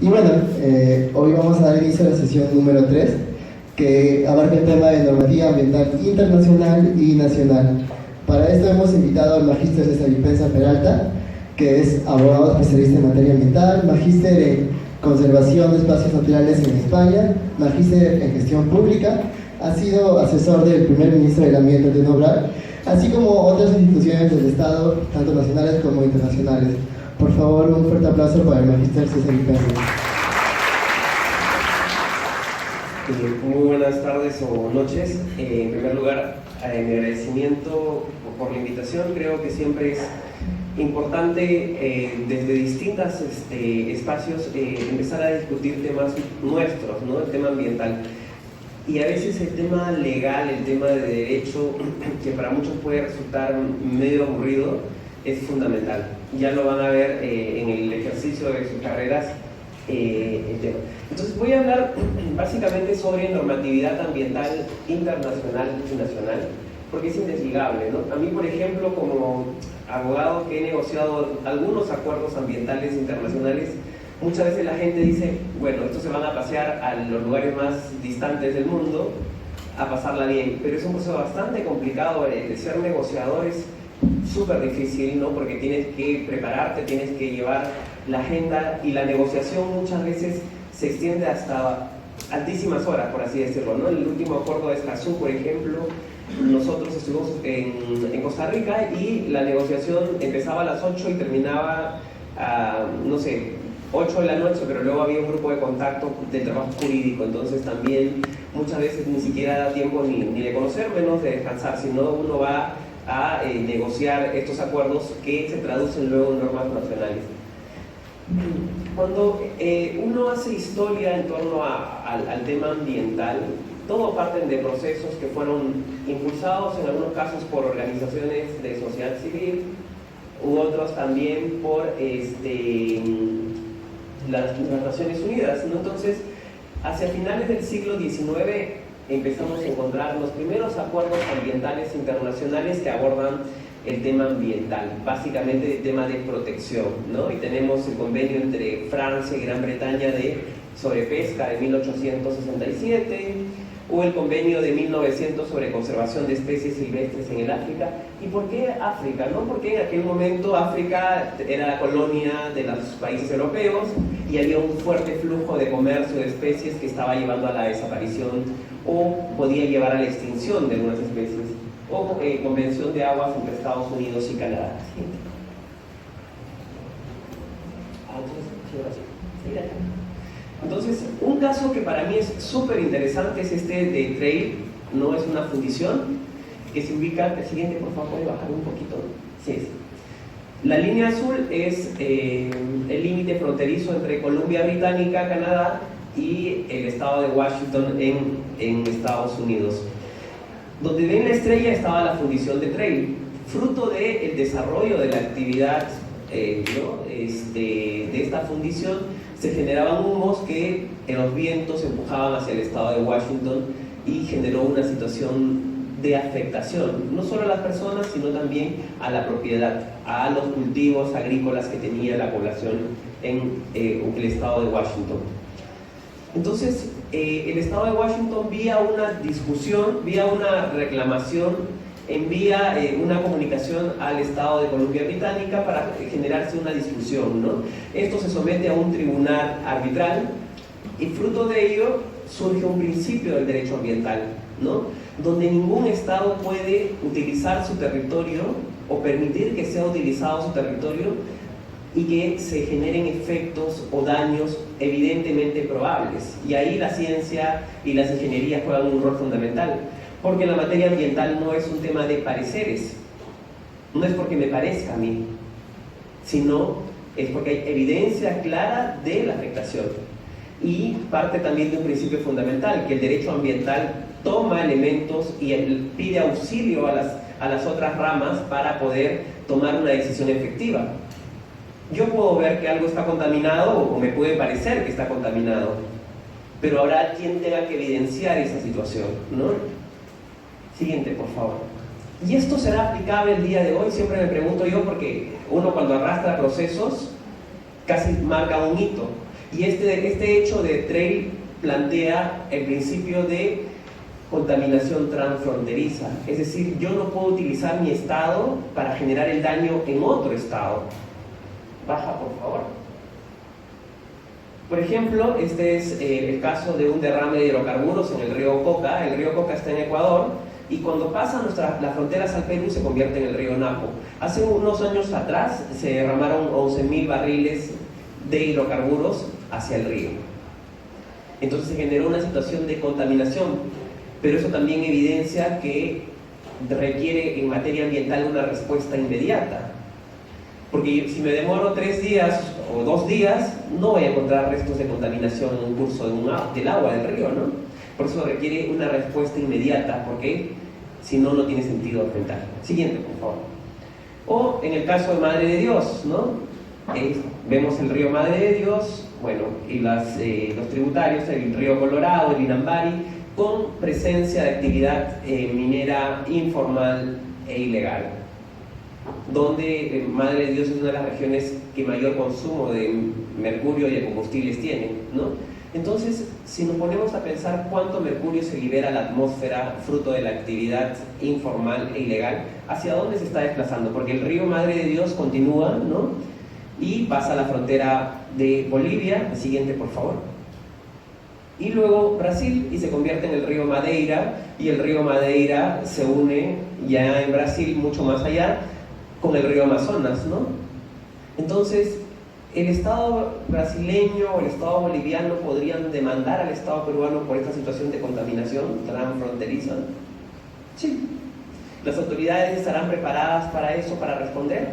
Y bueno, hoy vamos a dar inicio a la sesión número 3, que abarca el tema de normativa ambiental internacional y nacional. Para esto hemos invitado al magíster César Ipenza Peralta, que es abogado especialista en materia ambiental, magíster en conservación de espacios naturales en España, magíster en gestión pública, ha sido asesor del primer ministro del Ambiente de Obrar, así como otras instituciones del Estado, tanto nacionales como internacionales. Por favor, un fuerte aplauso para el magíster César Ipenza. Muy buenas tardes o noches. En primer lugar, mi agradecimiento por la invitación. Creo que siempre es importante desde distintos espacios empezar a discutir temas nuestros, ¿no? El tema ambiental. Y a veces el tema legal, el tema de derecho, que para muchos puede resultar medio aburrido, es fundamental. Ya lo van a ver en el ejercicio de sus carreras el tema. Entonces voy a hablar básicamente sobre normatividad ambiental internacional y nacional, porque es indesligable, ¿no? A mí, por ejemplo, como abogado que he negociado algunos acuerdos ambientales internacionales, muchas veces la gente dice, bueno, estos se van a pasear a los lugares más distantes del mundo a pasarla bien, pero es un proceso bastante complicado de ser negociador, es súper difícil, ¿no? Porque tienes que prepararte, tienes que llevar la agenda, y la negociación muchas veces se extiende hasta altísimas horas, por así decirlo, ¿no? El último acuerdo de Escazú, por ejemplo, nosotros estuvimos en Costa Rica y la negociación empezaba a las 8 y terminaba a, no sé, 8 de la noche, pero luego había un grupo de contacto de trabajo jurídico, entonces también muchas veces ni siquiera da tiempo ni de conocer, menos de descansar, sino uno va a negociar estos acuerdos que se traducen luego en normas nacionales. Cuando uno hace historia en torno al tema ambiental, todo parten de procesos que fueron impulsados en algunos casos por organizaciones de sociedad civil, u otros también por las Naciones Unidas, ¿no? Entonces, hacia finales del siglo XIX empezamos a encontrar los primeros acuerdos ambientales internacionales que abordan el tema ambiental, básicamente el tema de protección, ¿no? Y tenemos el convenio entre Francia y Gran Bretaña sobre pesca de 1867, o el convenio de 1900 sobre conservación de especies silvestres en el África. ¿Y por qué África? ¿No? Porque en aquel momento África era la colonia de los países europeos y había un fuerte flujo de comercio de especies que estaba llevando a la desaparición o podía llevar a la extinción de algunas especies. O convención de aguas entre Estados Unidos y Canadá. Entonces, un caso que para mí es súper interesante es este de Trail, no es una fundición, que se ubica, el siguiente por favor, puede bajar un poquito. Sí, sí. La línea azul es el límite fronterizo entre Columbia Británica, Canadá, y el estado de Washington en Estados Unidos. Donde ven la estrella estaba la fundición de Trail, fruto del desarrollo de la actividad de esta fundición. Se generaban humos que en los vientos empujaban hacia el estado de Washington y generó una situación de afectación, no solo a las personas, sino también a la propiedad, a los cultivos agrícolas que tenía la población en el estado de Washington. Entonces, el estado de Washington, vía una discusión, vía una reclamación, envía una comunicación al estado de Columbia Británica para generarse una discusión, ¿no? Esto se somete a un tribunal arbitral y fruto de ello surge un principio del derecho ambiental, ¿no? Donde ningún estado puede utilizar su territorio o permitir que sea utilizado su territorio y que se generen efectos o daños evidentemente probables. Y ahí la ciencia y las ingenierías juegan un rol fundamental, porque la materia ambiental no es un tema de pareceres, no es porque me parezca a mí, sino es porque hay evidencia clara de la afectación. Y parte también de un principio fundamental, que el derecho ambiental toma elementos y pide auxilio a las otras ramas para poder tomar una decisión efectiva. Yo puedo ver que algo está contaminado o me puede parecer que está contaminado, pero habrá quien tenga que evidenciar esa situación, ¿no? Siguiente, por favor. ¿Y esto será aplicable el día de hoy? Siempre me pregunto yo, porque uno cuando arrastra procesos casi marca un hito. Y este hecho de trail plantea el principio de contaminación transfronteriza, es decir, yo no puedo utilizar mi estado para generar el daño en otro estado. Baja, por favor. Por ejemplo, este es el caso de un derrame de hidrocarburos en el río Coca. El río Coca está en Ecuador y cuando pasan las fronteras al Perú se convierte en el río Napo. Hace unos años atrás se derramaron 11.000 barriles de hidrocarburos hacia el río. Entonces se generó una situación de contaminación, pero eso también evidencia que requiere en materia ambiental una respuesta inmediata. Porque si me demoro 3 días o 2 días, no voy a encontrar restos de contaminación en un curso del agua del río, ¿no? Por eso requiere una respuesta inmediata, porque si no, no tiene sentido enfrentar. Siguiente, por favor. O en el caso de Madre de Dios, ¿no? Vemos el río Madre de Dios, bueno, y los tributarios, el río Colorado, el Inambari, con presencia de actividad minera informal e ilegal, donde Madre de Dios es una de las regiones que mayor consumo de mercurio y de combustibles tiene, ¿no? Entonces, si nos ponemos a pensar cuánto mercurio se libera a la atmósfera fruto de la actividad informal e ilegal, ¿hacia dónde se está desplazando? Porque el río Madre de Dios continúa, ¿no? Y pasa a la frontera de Bolivia. El siguiente, por favor. Y luego Brasil, y se convierte en el río Madeira, y el río Madeira se une ya en Brasil, mucho más allá, con el río Amazonas, ¿no? Entonces, ¿el Estado brasileño o el Estado boliviano podrían demandar al Estado peruano por esta situación de contaminación transfronteriza? Sí. ¿Las autoridades estarán preparadas para eso, para responder?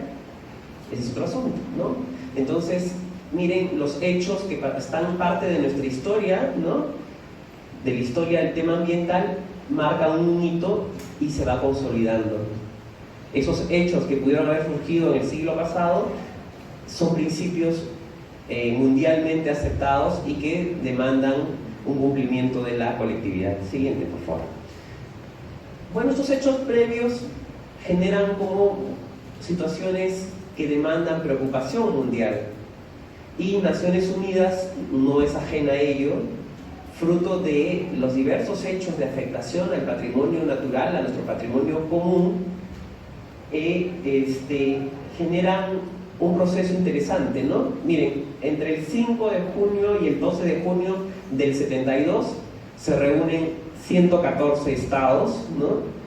Ese es otro asunto, ¿no? Entonces, miren los hechos que están parte de nuestra historia, ¿no? De la historia del tema ambiental, marcan un hito y se va consolidando. Esos hechos que pudieron haber surgido en el siglo pasado son principios mundialmente aceptados y que demandan un cumplimiento de la colectividad. Siguiente, por favor. Bueno, estos hechos previos generan como situaciones que demandan preocupación mundial. Y Naciones Unidas no es ajena a ello, fruto de los diversos hechos de afectación al patrimonio natural, a nuestro patrimonio común, generan un proceso interesante, ¿no? Miren, entre el 5 de junio y el 12 de junio del 72 se reúnen 114 estados, ¿no?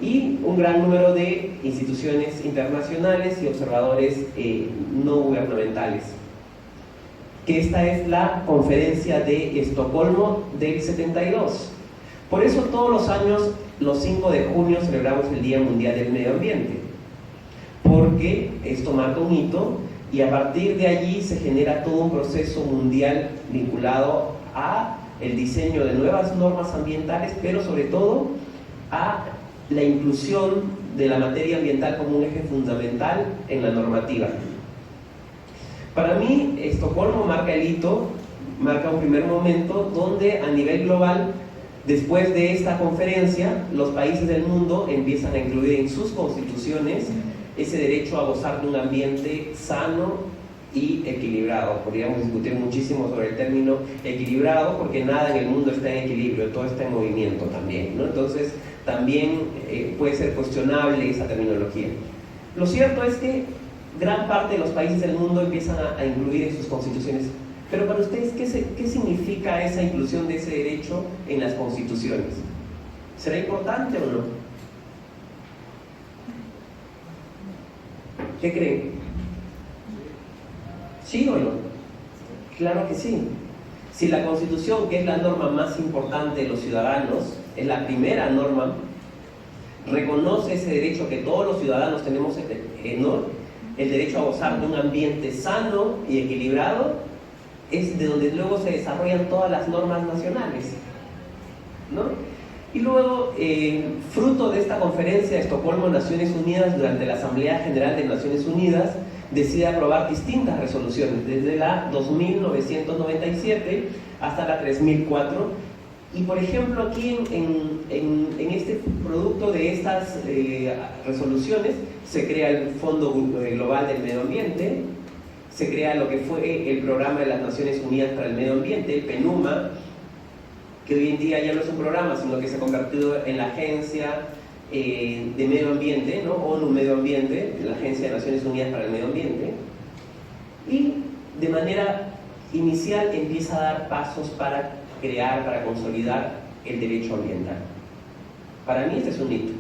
Y un gran número de instituciones internacionales y observadores no gubernamentales. Que esta es la conferencia de Estocolmo del 72. Por eso todos los años, los 5 de junio, celebramos el Día Mundial del Medio Ambiente, porque esto marca un hito y a partir de allí se genera todo un proceso mundial vinculado a el diseño de nuevas normas ambientales, pero sobre todo a la inclusión de la materia ambiental como un eje fundamental en la normativa. Para mí, Estocolmo marca el hito, marca un primer momento donde a nivel global, después de esta conferencia, los países del mundo empiezan a incluir en sus constituciones ese derecho a gozar de un ambiente sano y equilibrado. Podríamos discutir muchísimo sobre el término equilibrado, porque nada en el mundo está en equilibrio, todo está en movimiento también, ¿no? Entonces, también puede ser cuestionable esa terminología. Lo cierto es que gran parte de los países del mundo empiezan a incluir en sus constituciones. Pero para ustedes, ¿qué significa esa inclusión de ese derecho en las constituciones? ¿Será importante o no? ¿Qué creen? ¿Sí o no? Claro que sí. Si la Constitución, que es la norma más importante de los ciudadanos, es la primera norma, reconoce ese derecho que todos los ciudadanos tenemos, ¿no? El derecho a gozar de un ambiente sano y equilibrado, es de donde luego se desarrollan todas las normas nacionales, ¿no? Y luego, fruto de esta conferencia de Estocolmo, Naciones Unidas, durante la Asamblea General de Naciones Unidas, decide aprobar distintas resoluciones, desde la 2997 hasta la 3004. Y por ejemplo, aquí en este producto de estas resoluciones se crea el Fondo Global del Medio Ambiente, se crea lo que fue el Programa de las Naciones Unidas para el Medio Ambiente, el PNUMA, que hoy en día ya no es un programa, sino que se ha convertido en la Agencia de Medio Ambiente, ¿no? ONU Medio Ambiente, la Agencia de Naciones Unidas para el Medio Ambiente, y de manera inicial empieza a dar pasos para crear, para consolidar el derecho ambiental. Para mí este es un hito.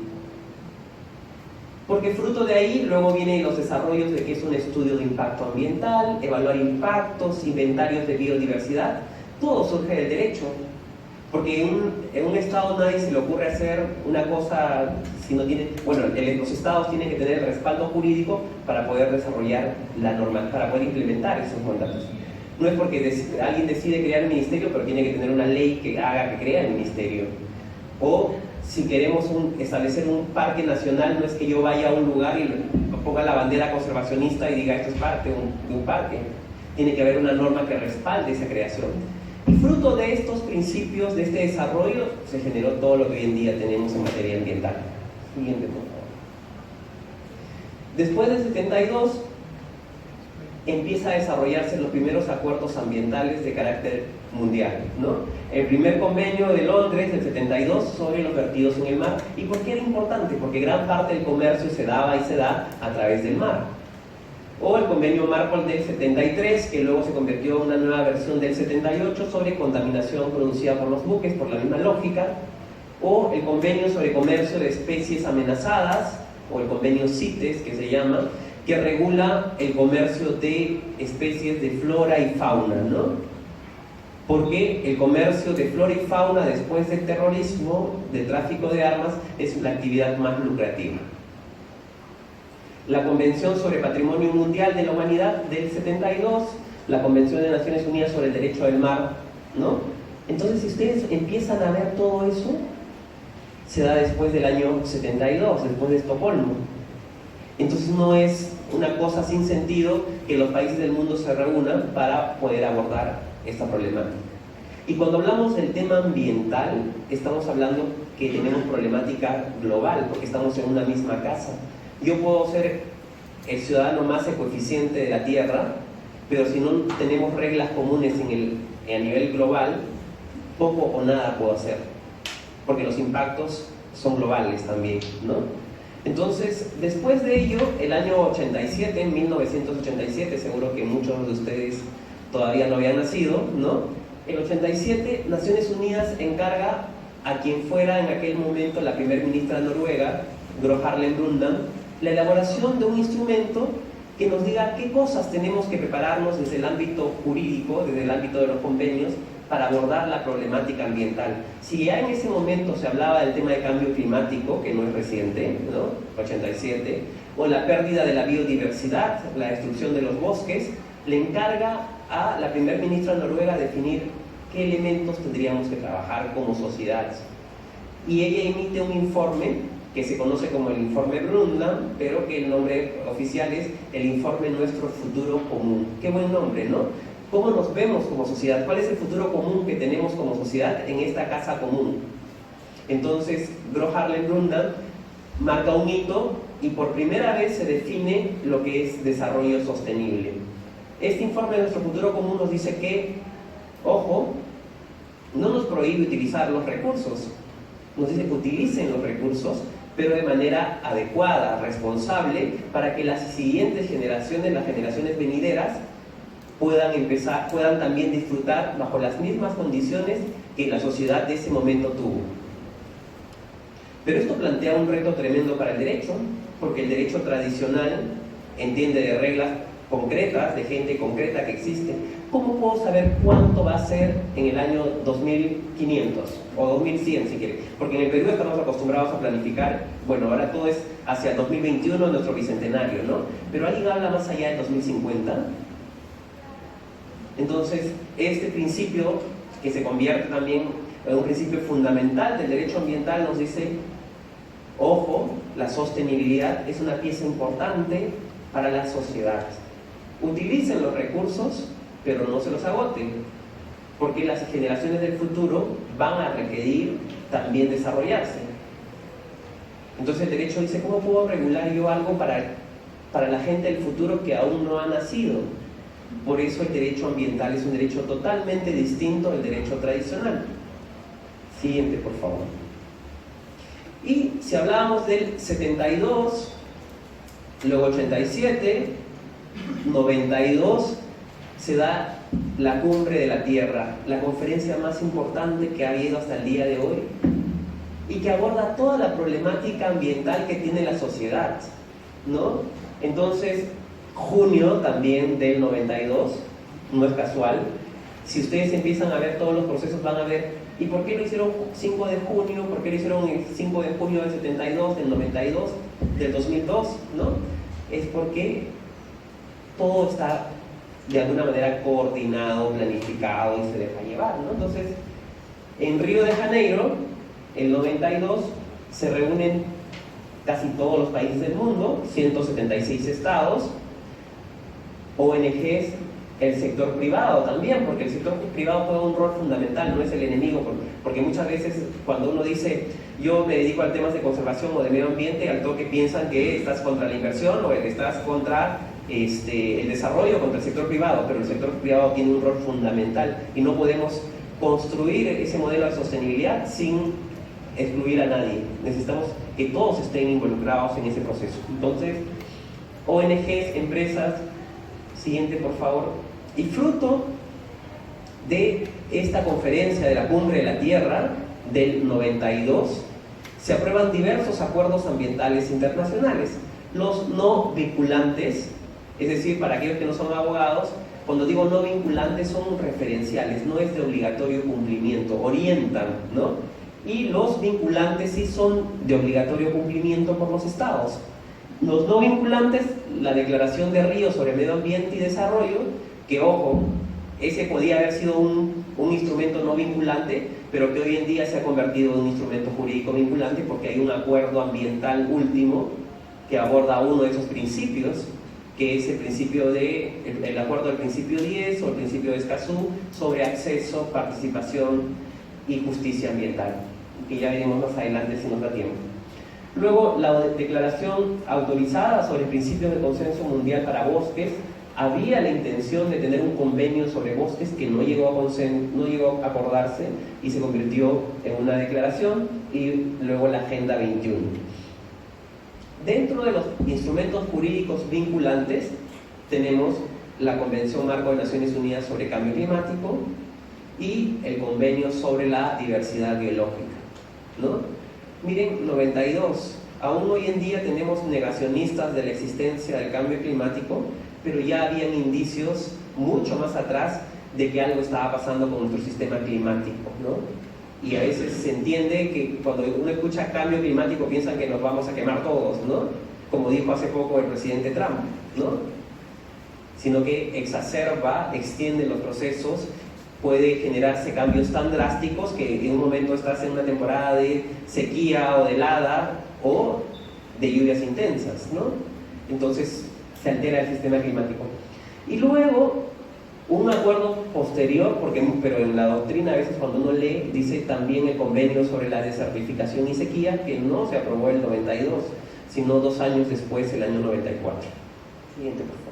Porque fruto de ahí luego vienen los desarrollos de que es un estudio de impacto ambiental, evaluar impactos, inventarios de biodiversidad, todo surge del derecho. Porque en un estado nadie se le ocurre hacer una cosa si no tiene... Bueno, los estados tienen que tener el respaldo jurídico para poder desarrollar la norma, para poder implementar esos mandatos. No es porque alguien decide crear un ministerio, pero tiene que tener una ley que haga que crea el ministerio. O si queremos establecer un parque nacional, no es que yo vaya a un lugar y ponga la bandera conservacionista y diga esto es parte de un parque. Tiene que haber una norma que respalde esa creación. Y fruto de estos principios, de este desarrollo, se generó todo lo que hoy en día tenemos en materia ambiental. Siguiente, por favor. Después del 72, empieza a desarrollarse los primeros acuerdos ambientales de carácter mundial, ¿no? El primer convenio de Londres del 72 sobre los vertidos en el mar. ¿Y por qué era importante? Porque gran parte del comercio se daba y se da a través del mar. O el convenio Marpol del 73, que luego se convirtió en una nueva versión del 78 sobre contaminación producida por los buques, por la misma lógica. O el convenio sobre comercio de especies amenazadas, o el convenio CITES, que se llama, que regula el comercio de especies de flora y fauna, ¿no? Porque el comercio de flora y fauna después del terrorismo, del tráfico de armas, es la actividad más lucrativa. La Convención sobre Patrimonio Mundial de la Humanidad del 72, la Convención de Naciones Unidas sobre el Derecho del Mar, ¿no? Entonces, si ustedes empiezan a ver todo eso, se da después del año 72, después de Estocolmo. Entonces no es una cosa sin sentido que los países del mundo se reúnan para poder abordar esta problemática. Y cuando hablamos del tema ambiental, estamos hablando que tenemos problemática global, porque estamos en una misma casa. Yo puedo ser el ciudadano más ecoeficiente de la Tierra, pero si no tenemos reglas comunes a nivel global, poco o nada puedo hacer, porque los impactos son globales también, ¿no? Entonces, después de ello, el año 87, en 1987, seguro que muchos de ustedes todavía no habían nacido, ¿no? El 87, Naciones Unidas encarga a quien fuera en aquel momento la primer ministra de Noruega, Gro Harlem Brundtland, la elaboración de un instrumento que nos diga qué cosas tenemos que prepararnos desde el ámbito jurídico, desde el ámbito de los convenios, para abordar la problemática ambiental. Si ya en ese momento se hablaba del tema de cambio climático, que no es reciente, ¿no? 87, o la pérdida de la biodiversidad, la destrucción de los bosques, le encarga a la primer ministra noruega definir qué elementos tendríamos que trabajar como sociedades. Y ella emite un informe que se conoce como el informe Brundtland, pero que el nombre oficial es el informe Nuestro Futuro Común. Qué buen nombre, ¿no? ¿Cómo nos vemos como sociedad? ¿Cuál es el futuro común que tenemos como sociedad en esta casa común? Entonces, Gro Harlem Brundtland marca un hito y por primera vez se define lo que es desarrollo sostenible. Este informe de Nuestro Futuro Común nos dice que, ojo, no nos prohíbe utilizar los recursos, nos dice que utilicen los recursos, pero de manera adecuada, responsable, para que las siguientes generaciones, las generaciones venideras, puedan también disfrutar bajo las mismas condiciones que la sociedad de ese momento tuvo. Pero esto plantea un reto tremendo para el derecho, porque el derecho tradicional entiende de reglas concretas, de gente concreta que existe. ¿Cómo puedo saber cuánto va a ser en el año 2500 o 2100 si quiere? Porque en el Perú estamos acostumbrados a planificar, bueno, ahora todo es hacia el 2021, nuestro bicentenario, ¿no? Pero ¿alguien habla más allá del 2050? Entonces, este principio, que se convierte también en un principio fundamental del derecho ambiental, nos dice, ojo, la sostenibilidad es una pieza importante para las sociedades. Utilicen los recursos, pero no se los agoten, porque las generaciones del futuro van a requerir también desarrollarse. Entonces el derecho dice, ¿cómo puedo regular yo algo para la gente del futuro que aún no ha nacido? Por eso el derecho ambiental es un derecho totalmente distinto al derecho tradicional. Siguiente, por favor. Y si hablábamos del 72, luego 87, 92, se da la Cumbre de la Tierra, la conferencia más importante que ha habido hasta el día de hoy y que aborda toda la problemática ambiental que tiene la sociedad, ¿no? Entonces, junio también del 92, no es casual. Si ustedes empiezan a ver todos los procesos, van a ver, ¿y por qué lo hicieron 5 de junio? ¿Por qué lo hicieron el 5 de junio del 72, del 92, del 2002? ¿No? Es porque todo está de alguna manera coordinado, planificado y se deja llevar, ¿no? Entonces, en Río de Janeiro, el 92, se reúnen casi todos los países del mundo, 176 estados, ONGs, el sector privado también, porque el sector privado juega un rol fundamental, no es el enemigo, porque muchas veces cuando uno dice yo me dedico a temas de conservación o de medio ambiente, al toque piensan que estás contra la inversión o que estás contra el desarrollo, contra el sector privado, pero el sector privado tiene un rol fundamental y no podemos construir ese modelo de sostenibilidad sin excluir a nadie. Necesitamos que todos estén involucrados en ese proceso. Entonces, ONGs, empresas, siguiente por favor. Y fruto de esta conferencia de la Cumbre de la Tierra del 92, se aprueban diversos acuerdos ambientales internacionales. Los no vinculantes, es decir, para aquellos que no son abogados, cuando digo no vinculantes son referenciales, no es de obligatorio cumplimiento, orientan, ¿no? Y los vinculantes sí son de obligatorio cumplimiento por los estados. Los no vinculantes, la Declaración de Río sobre Medio Ambiente y Desarrollo, que ojo, ese podía haber sido un instrumento no vinculante, pero que hoy en día se ha convertido en un instrumento jurídico vinculante porque hay un acuerdo ambiental último que aborda uno de esos principios, que es el principio el acuerdo del principio 10 o el principio de Escazú sobre acceso, participación y justicia ambiental, que ya veremos más adelante si nos da tiempo. Luego, la declaración autorizada sobre principios de consenso mundial para bosques. Había la intención de tener un convenio sobre bosques que no llegó a acordarse y se convirtió en una declaración, y luego la Agenda 21. Dentro de los instrumentos jurídicos vinculantes tenemos la Convención Marco de Naciones Unidas sobre Cambio Climático y el Convenio sobre la Diversidad Biológica, ¿no? Miren, 92. Aún hoy en día tenemos negacionistas de la existencia del cambio climático, pero ya habían indicios mucho más atrás de que algo estaba pasando con nuestro sistema climático, ¿no? Y a veces se entiende que cuando uno escucha cambio climático piensan que nos vamos a quemar todos, ¿no? Como dijo hace poco el presidente Trump, ¿no? Sino que exacerba, extiende los procesos, puede generarse cambios tan drásticos que en un momento estás en una temporada de sequía o de helada o de lluvias intensas, ¿no? Entonces se altera el sistema climático. Y luego un acuerdo posterior, pero en la doctrina a veces cuando uno lee dice también el convenio sobre la desertificación y sequía, que no se aprobó en el 92, sino 2 años después, el año 94. Siguiente, por favor.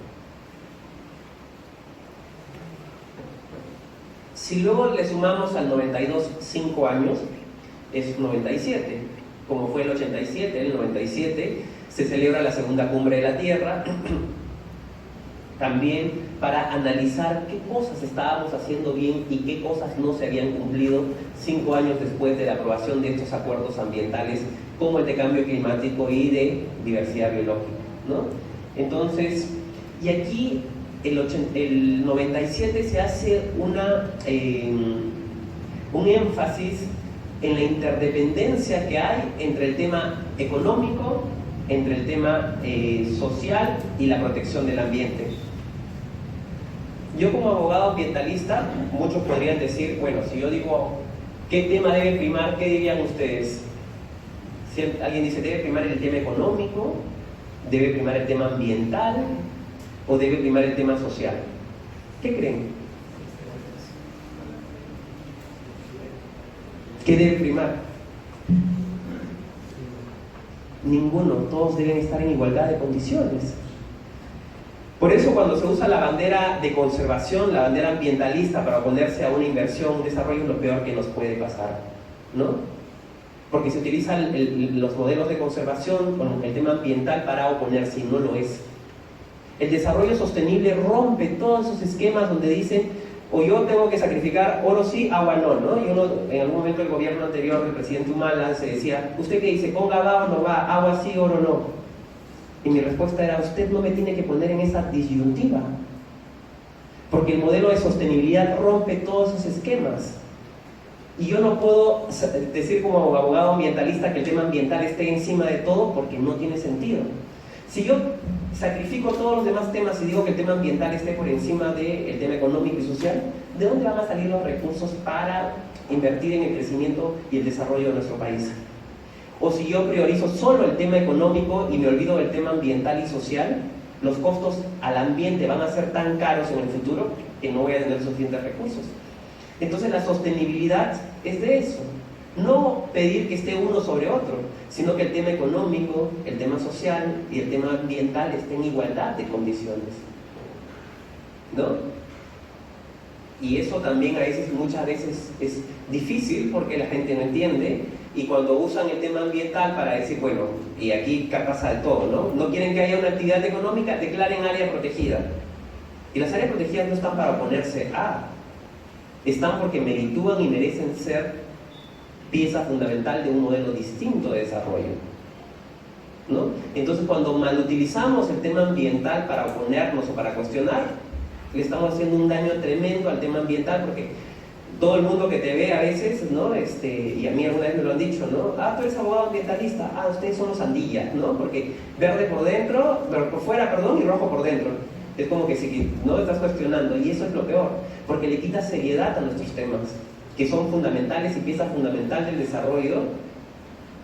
Si luego le sumamos al 92 5 años, es 97. Como fue el 87, el 97 se celebra la segunda Cumbre de la Tierra, también para analizar qué cosas estábamos haciendo bien y qué cosas no se habían cumplido 5 años después de la aprobación de estos acuerdos ambientales, como el de cambio climático y de diversidad biológica, ¿no? Entonces, y aquí el 97 se hace un énfasis en la interdependencia que hay entre el tema económico, entre el tema social y la protección del ambiente. Yo como abogado ambientalista, muchos podrían decir, bueno, si yo digo qué tema debe primar, ¿qué dirían ustedes? Si alguien dice, ¿debe primar el tema económico? ¿Debe primar el tema ambiental? ¿O debe primar el tema social? ¿Qué creen? ¿Qué debe primar? Ninguno, todos deben estar en igualdad de condiciones. Por eso cuando se usa la bandera de conservación, la bandera ambientalista para oponerse a una inversión, un desarrollo, es lo peor que nos puede pasar, ¿no? Porque se utilizan los modelos de conservación con el tema ambiental para oponerse y no lo es. El desarrollo sostenible rompe todos esos esquemas donde dicen o yo tengo que sacrificar oro sí, agua no, ¿no? Y uno, en algún momento el gobierno anterior, el presidente Humala, se decía, ¿usted qué dice? ¿Ponga agua o no va? ¿Agua sí, oro no? Y mi respuesta era, usted no me tiene que poner en esa disyuntiva, porque el modelo de sostenibilidad rompe todos esos esquemas. Y yo no puedo decir como abogado ambientalista que el tema ambiental esté encima de todo, porque no tiene sentido. Si yo sacrifico todos los demás temas y digo que el tema ambiental esté por encima del tema económico y social, ¿de dónde van a salir los recursos para invertir en el crecimiento y el desarrollo de nuestro país? O si yo priorizo solo el tema económico y me olvido del tema ambiental y social, los costos al ambiente van a ser tan caros en el futuro que no voy a tener suficientes recursos. Entonces la sostenibilidad es de eso, no pedir que esté uno sobre otro, sino que el tema económico, el tema social y el tema ambiental estén en igualdad de condiciones, ¿no? Y eso también muchas veces es difícil porque la gente no entiende, y cuando usan el tema ambiental para decir, bueno, y aquí pasa de todo, ¿no? No quieren que haya una actividad económica, declaren área protegida. Y las áreas protegidas no están para oponerse a, están porque meritúan y merecen ser pieza fundamental de un modelo distinto de desarrollo, ¿no? Entonces cuando malutilizamos el tema ambiental para oponernos o para cuestionar, le estamos haciendo un daño tremendo al tema ambiental, porque todo el mundo que te ve a veces, ¿no? Y a mí alguna vez me lo han dicho, ¿no? Ah, tú eres abogado ambientalista, ah, ustedes son los andillas, ¿no? Porque verde por dentro, por fuera, perdón, y rojo por dentro. Es como que si no estás cuestionando, y eso es lo peor, porque le quita seriedad a nuestros temas, que son fundamentales y pieza fundamental del desarrollo,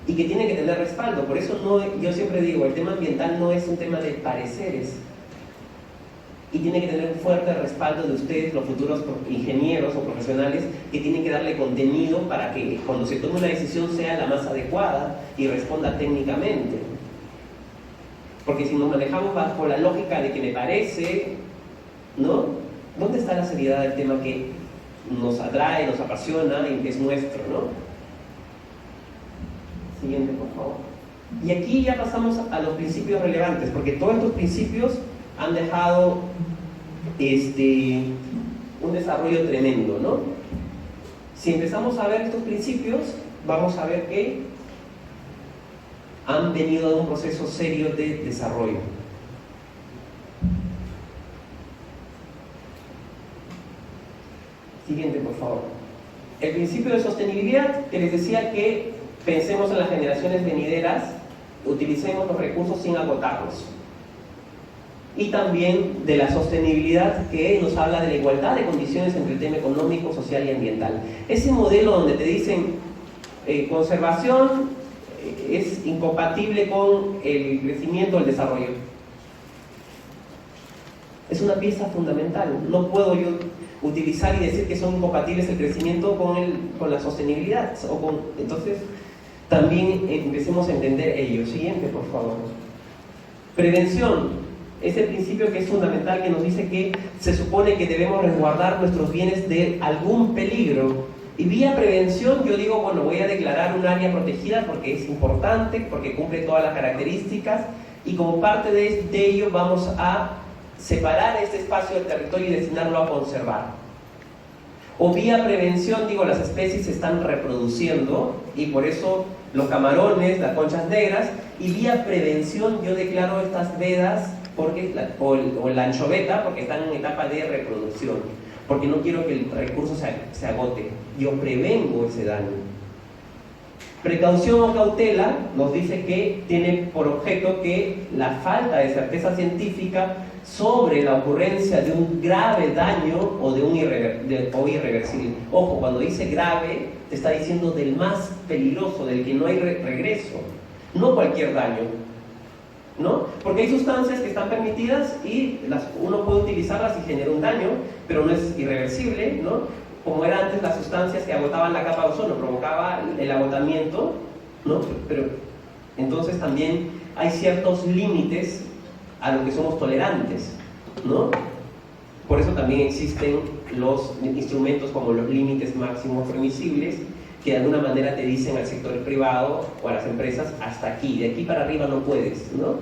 y que tiene que tener respaldo. Por eso yo siempre digo, el tema ambiental no es un tema de pareceres, y tiene que tener un fuerte respaldo de ustedes, los futuros ingenieros o profesionales, que tienen que darle contenido para que cuando se tome una decisión sea la más adecuada y responda técnicamente. Porque si nos manejamos bajo la lógica de que me parece, ¿no? ¿Dónde está la seriedad del tema que nos atrae, nos apasiona y que es nuestro, ¿no? Siguiente, por favor. Y aquí ya pasamos a los principios relevantes, porque todos estos principios han dejado un desarrollo tremendo, ¿no? Si empezamos a ver estos principios, vamos a ver que han venido de un proceso serio de desarrollo. Siguiente, por favor. El principio de sostenibilidad, que les decía que pensemos en las generaciones venideras, utilicemos los recursos sin agotarlos. Y también de la sostenibilidad, que nos habla de la igualdad de condiciones entre el tema económico, social y ambiental. Ese modelo donde te dicen conservación es incompatible con el crecimiento, el desarrollo. Es una pieza fundamental. No puedo yo utilizar y decir que son incompatibles el crecimiento con la sostenibilidad. Entonces, también empecemos a entender ello. Siguiente, por favor. Prevención. Ese principio que es fundamental, que nos dice que se supone que debemos resguardar nuestros bienes de algún peligro. Y vía prevención yo digo, bueno, voy a declarar un área protegida porque es importante, porque cumple todas las características, y como parte de ello vamos a separar este espacio del territorio y destinarlo a conservar. O vía prevención, digo, las especies se están reproduciendo y por eso los camarones, las conchas negras, y vía prevención yo declaro estas vedas o la anchoveta porque están en etapa de reproducción, porque no quiero que el recurso se agote, yo prevengo ese daño. Precaución o cautela nos dice que tiene por objeto que la falta de certeza científica sobre la ocurrencia de un grave daño o de irreversible. Ojo, cuando dice grave, te está diciendo del más peligroso, del que no hay regreso, no cualquier daño, ¿no? Porque hay sustancias que están permitidas y uno puede utilizarlas y genera un daño, pero no es irreversible, ¿no? Como eran antes las sustancias que agotaban la capa de ozono, provocaba el agotamiento, ¿no? Pero entonces también hay ciertos límites a lo que somos tolerantes, ¿no? Por eso también existen los instrumentos como los límites máximos permisibles, que de alguna manera te dicen al sector privado o a las empresas, hasta aquí, de aquí para arriba no puedes, ¿no?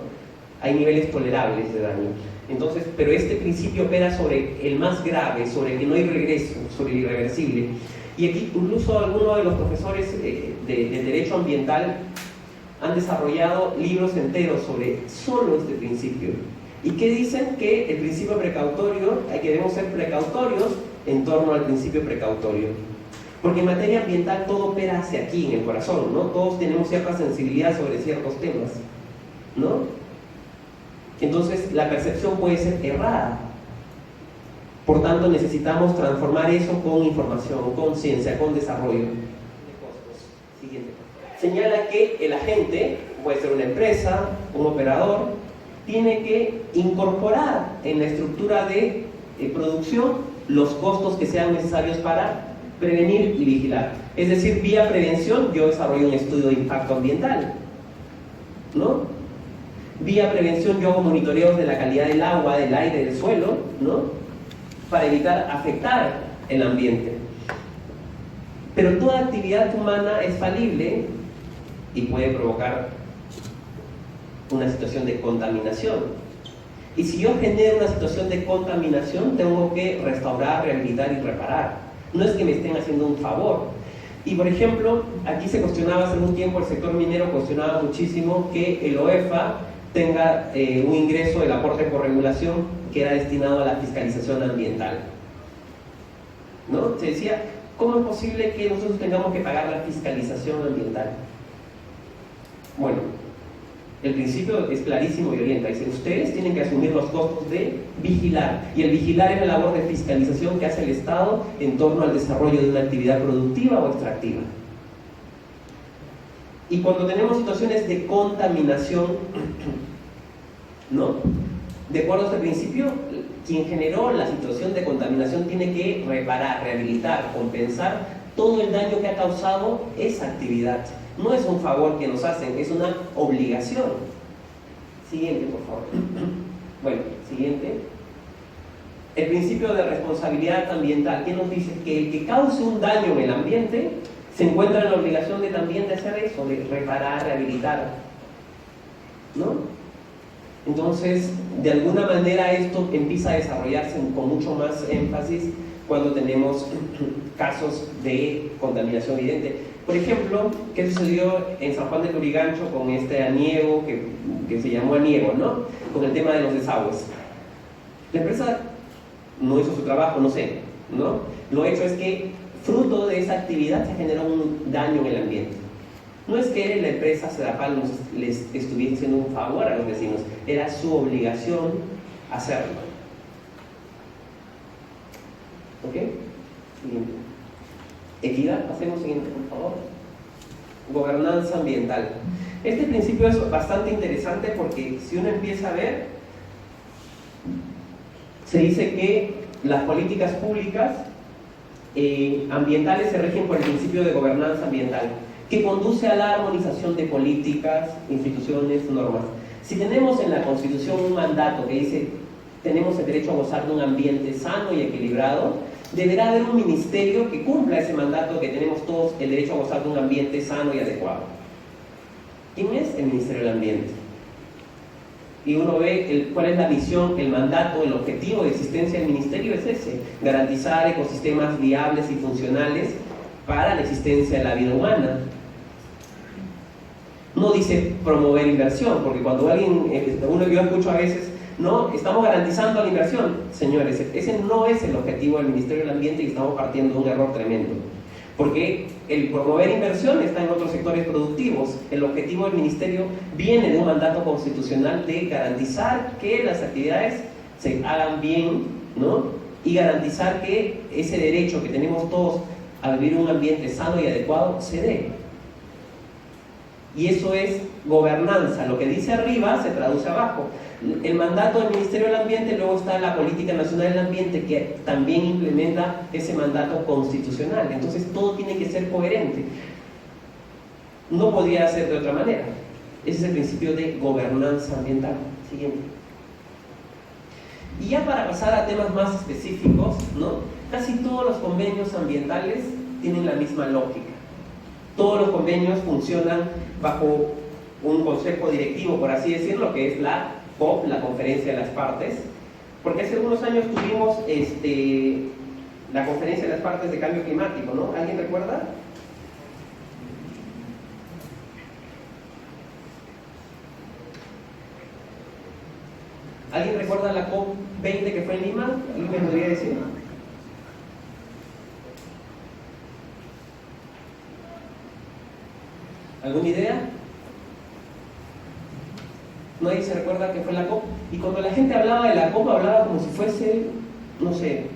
Hay niveles tolerables de daño. Entonces, pero este principio opera sobre el más grave, sobre el que no hay regreso, sobre el irreversible. Y aquí incluso algunos de los profesores de Derecho Ambiental han desarrollado libros enteros sobre solo este principio. ¿Y qué dicen? Que el principio precautorio, que debemos ser precautorios en torno al principio precautorio. Porque en materia ambiental todo opera hacia aquí, en el corazón, ¿no? Todos tenemos cierta sensibilidad sobre ciertos temas, ¿no? Entonces la percepción puede ser errada. Por tanto, necesitamos transformar eso con información, con ciencia, con desarrollo. Siguiente. Señala que el agente, puede ser una empresa, un operador, tiene que incorporar en la estructura de producción los costos que sean necesarios para prevenir y vigilar. Es decir, vía prevención yo desarrollo un estudio de impacto ambiental, ¿no? Vía prevención yo hago monitoreos de la calidad del agua, del aire, del suelo, ¿no? Para evitar afectar el ambiente. Pero toda actividad humana es falible y puede provocar una situación de contaminación. Y si yo genero una situación de contaminación, tengo que restaurar, rehabilitar y reparar. No es que me estén haciendo un favor. Y por ejemplo, aquí se cuestionaba hace un tiempo, el sector minero cuestionaba muchísimo que el OEFA tenga un ingreso del aporte por regulación que era destinado a la fiscalización ambiental, ¿no? Se decía, ¿cómo es posible que nosotros tengamos que pagar la fiscalización ambiental? Bueno, el principio es clarísimo y orienta. Dice, ustedes tienen que asumir los costos de vigilar. Y el vigilar es la labor de fiscalización que hace el Estado en torno al desarrollo de una actividad productiva o extractiva. Y cuando tenemos situaciones de contaminación, ¿no? De acuerdo a este principio, quien generó la situación de contaminación tiene que reparar, rehabilitar, compensar todo el daño que ha causado esa actividad. No es un favor que nos hacen, es una obligación. Siguiente, por favor. Bueno, siguiente. El principio de responsabilidad ambiental, ¿qué nos dice? Que el que cause un daño en el ambiente se encuentra en la obligación también de hacer eso, de reparar, rehabilitar, ¿no? Entonces, de alguna manera esto empieza a desarrollarse con mucho más énfasis cuando tenemos casos de contaminación evidente. Por ejemplo, ¿qué sucedió en San Juan de Lurigancho con este aniego que se llamó aniego, ¿no? Con el tema de los desagües. La empresa no hizo su trabajo, no sé, ¿no? Lo hecho es que fruto de esa actividad se generó un daño en el ambiente. No es que la empresa Sedapal les estuviese haciendo un favor a los vecinos, era su obligación hacerlo. ¿Ok? Siguiente. Equidad, hacemos siguiente, por favor. Gobernanza ambiental. Este principio es bastante interesante porque si uno empieza a ver, se dice que las políticas públicas ambientales se rigen por el principio de gobernanza ambiental, que conduce a la armonización de políticas, instituciones, normas. Si tenemos en la Constitución un mandato que dice tenemos el derecho a gozar de un ambiente sano y equilibrado, deberá haber un ministerio que cumpla ese mandato, que tenemos todos el derecho a gozar de un ambiente sano y adecuado. ¿Quién es el Ministerio del Ambiente? Y uno ve cuál es la visión, el mandato, el objetivo de existencia del ministerio es ese: garantizar ecosistemas viables y funcionales para la existencia de la vida humana. No dice promover inversión, porque cuando yo escucho a veces, no, estamos garantizando la inversión. Señores, ese no es el objetivo del Ministerio del Ambiente y estamos partiendo de un error tremendo. Porque el promover inversión está en otros sectores productivos. El objetivo del Ministerio viene de un mandato constitucional de garantizar que las actividades se hagan bien, ¿no? Y garantizar que ese derecho que tenemos todos a vivir en un ambiente sano y adecuado se dé. Y eso es gobernanza. Lo que dice arriba se traduce abajo. El mandato del Ministerio del Ambiente, luego está la Política Nacional del Ambiente, que también implementa ese mandato constitucional. Entonces todo tiene que ser coherente. No podría ser de otra manera. Ese es el principio de gobernanza ambiental. Siguiente. Y ya para pasar a temas más específicos, ¿no? Casi todos los convenios ambientales tienen la misma lógica. Todos los convenios funcionan bajo un consejo directivo, por así decirlo, que es la COP, la Conferencia de las Partes, porque hace algunos años tuvimos la Conferencia de las Partes de Cambio Climático, ¿no? ¿Alguien recuerda? ¿Alguien recuerda la COP20 que fue en Lima? ¿Alguien me podría decir? ¿Alguna idea? Nadie se recuerda que fue la COP. Y cuando la gente hablaba de la COP, hablaba como si fuese, no sé,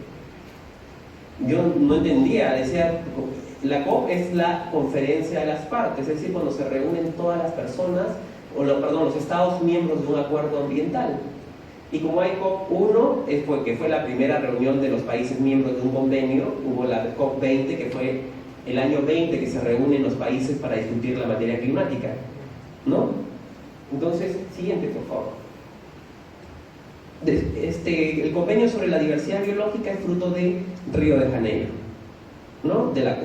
yo no entendía, decía, la COP es la conferencia de las partes, es decir, cuando se reúnen todas las personas, los estados miembros de un acuerdo ambiental. Y como hay COP1, que fue la primera reunión de los países miembros de un convenio, hubo la COP20, que fue el año 20 que se reúnen los países para discutir la materia climática, ¿no? Entonces, siguiente, por favor. El convenio sobre la diversidad biológica es fruto de Río de Janeiro, ¿no? De la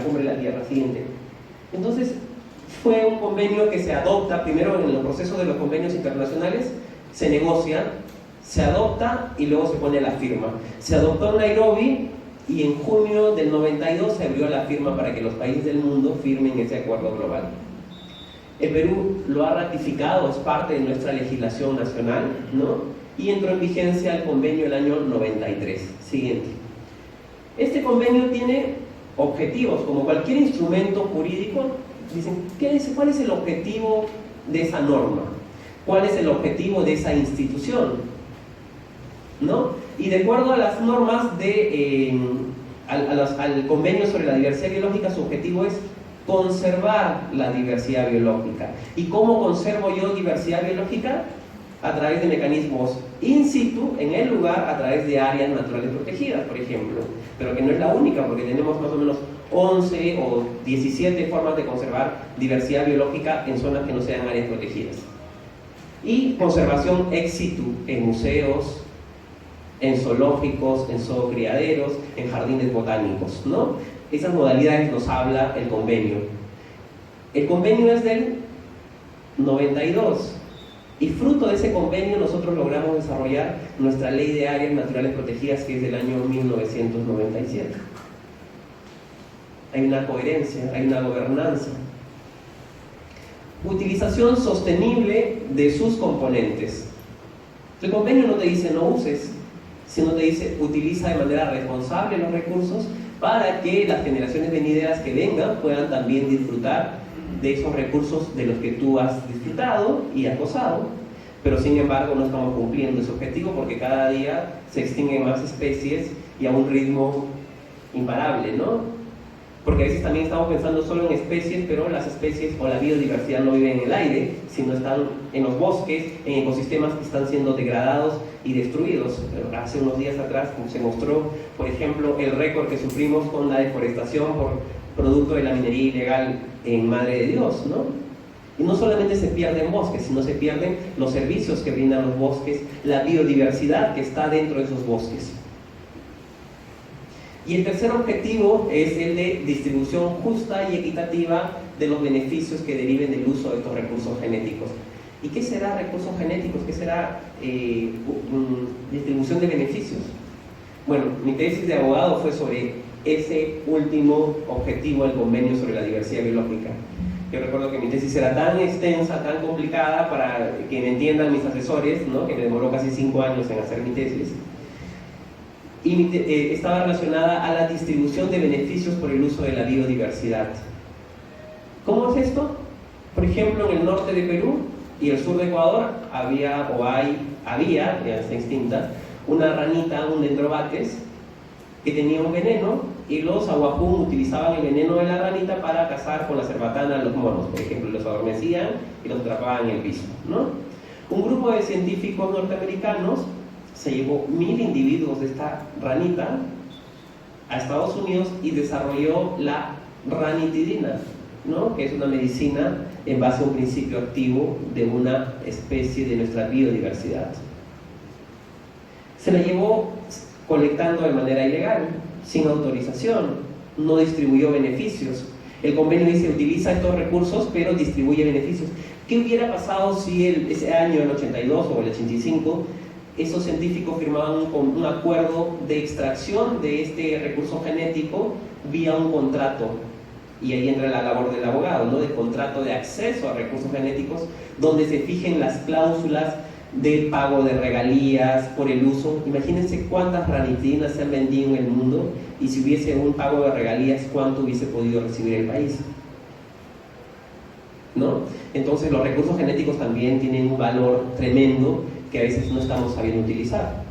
Cumbre de la Tierra. Siguiente. Entonces, fue un convenio que se adopta, primero en los procesos de los convenios internacionales, se negocia, se adopta y luego se pone la firma. Se adoptó en Nairobi y en junio del 92 se abrió la firma para que los países del mundo firmen ese acuerdo global. El Perú lo ha ratificado, es parte de nuestra legislación nacional, ¿no? Y entró en vigencia el convenio el año 93. Siguiente. Este convenio tiene objetivos, como cualquier instrumento jurídico. Dicen, ¿cuál es el objetivo de esa norma? ¿Cuál es el objetivo de esa institución? ¿No? Y de acuerdo a las normas al convenio sobre la diversidad biológica, su objetivo es conservar la diversidad biológica. ¿Y cómo conservo yo diversidad biológica? A través de mecanismos in situ, en el lugar, a través de áreas naturales protegidas, por ejemplo. Pero que no es la única, porque tenemos más o menos 11 o 17 formas de conservar diversidad biológica en zonas que no sean áreas protegidas. Y conservación ex situ, en museos, en zoológicos, en zoocriaderos, en jardines botánicos, ¿no? Esas modalidades nos habla el convenio. El convenio es del 92 y fruto de ese convenio nosotros logramos desarrollar nuestra ley de áreas naturales protegidas, que es del año 1997. Hay una coherencia, hay una gobernanza. Utilización sostenible de sus componentes. El convenio no te dice no uses, sino te dice utiliza de manera responsable los recursos para que las generaciones venideras que vengan puedan también disfrutar de esos recursos de los que tú has disfrutado y has gozado. Pero sin embargo no estamos cumpliendo ese objetivo porque cada día se extinguen más especies y a un ritmo imparable, ¿no? Porque a veces también estamos pensando solo en especies, pero las especies o la biodiversidad no viven en el aire, sino están en los bosques, en ecosistemas que están siendo degradados y destruidos. Hace unos días atrás se mostró, por ejemplo, el récord que sufrimos con la deforestación por producto de la minería ilegal en Madre de Dios, ¿no? Y no solamente se pierden bosques, sino se pierden los servicios que brindan los bosques, la biodiversidad que está dentro de esos bosques. Y el tercer objetivo es el de distribución justa y equitativa de los beneficios que deriven del uso de estos recursos genéticos. ¿Y qué será recursos genéticos? ¿Qué será distribución de beneficios? Bueno, mi tesis de abogado fue sobre ese último objetivo del convenio sobre la diversidad biológica. Yo recuerdo que mi tesis era tan extensa, tan complicada, para que me entiendan mis asesores, ¿no? Que me demoró casi 5 años en hacer mi tesis. Y estaba relacionada a la distribución de beneficios por el uso de la biodiversidad. ¿Cómo es esto? Por ejemplo, en el norte de Perú y el sur de Ecuador había, ya está extinta, una ranita, un dendrobates, que tenía un veneno, y los aguapún utilizaban el veneno de la ranita para cazar con la cerbatana a los monos, por ejemplo, los adormecían y los atrapaban en el piso, ¿no? Un grupo de científicos norteamericanos se llevó 1000 individuos de esta ranita a Estados Unidos y desarrolló la ranitidina, ¿no? Que es una medicina en base a un principio activo de una especie de nuestra biodiversidad. Se la llevó colectando de manera ilegal, sin autorización, no distribuyó beneficios. El convenio dice, utiliza estos recursos, pero distribuye beneficios. ¿Qué hubiera pasado si ese año, el 82 o el 85, esos científicos firmaban un acuerdo de extracción de este recurso genético vía un contrato? Y ahí entra la labor del abogado, ¿no? De contrato de acceso a recursos genéticos, donde se fijen las cláusulas de pago de regalías por el uso. Imagínense cuántas ranitidinas se han vendido en el mundo, y si hubiese un pago de regalías, ¿cuánto hubiese podido recibir el país? ¿No? Entonces los recursos genéticos también tienen un valor tremendo que a veces no estamos sabiendo utilizar.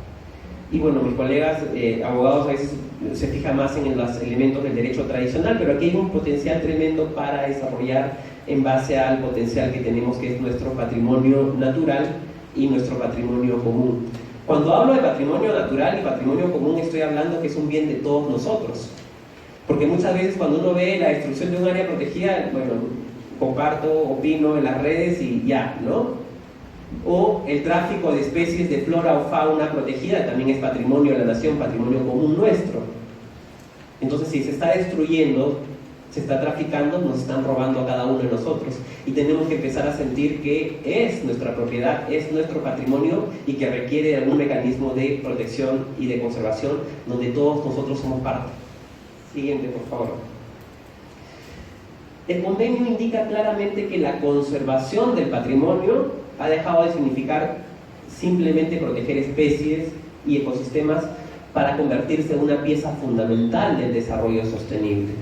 Y bueno, mis colegas abogados a veces se fijan más en los elementos del derecho tradicional, pero aquí hay un potencial tremendo para desarrollar en base al potencial que tenemos, que es nuestro patrimonio natural y nuestro patrimonio común. Cuando hablo de patrimonio natural y patrimonio común, estoy hablando que es un bien de todos nosotros, porque muchas veces cuando uno ve la destrucción de un área protegida, bueno, comparto, opino en las redes y ya, ¿no? O el tráfico de especies de flora o fauna protegida también es patrimonio de la nación, patrimonio común nuestro. Entonces, si se está destruyendo, se está traficando, nos están robando a cada uno de nosotros, y tenemos que empezar a sentir que es nuestra propiedad, es nuestro patrimonio, y que requiere de algún mecanismo de protección y de conservación donde todos nosotros somos parte. Siguiente, por favor. El convenio indica claramente que la conservación del patrimonio ha dejado de significar simplemente proteger especies y ecosistemas para convertirse en una pieza fundamental del desarrollo sostenible.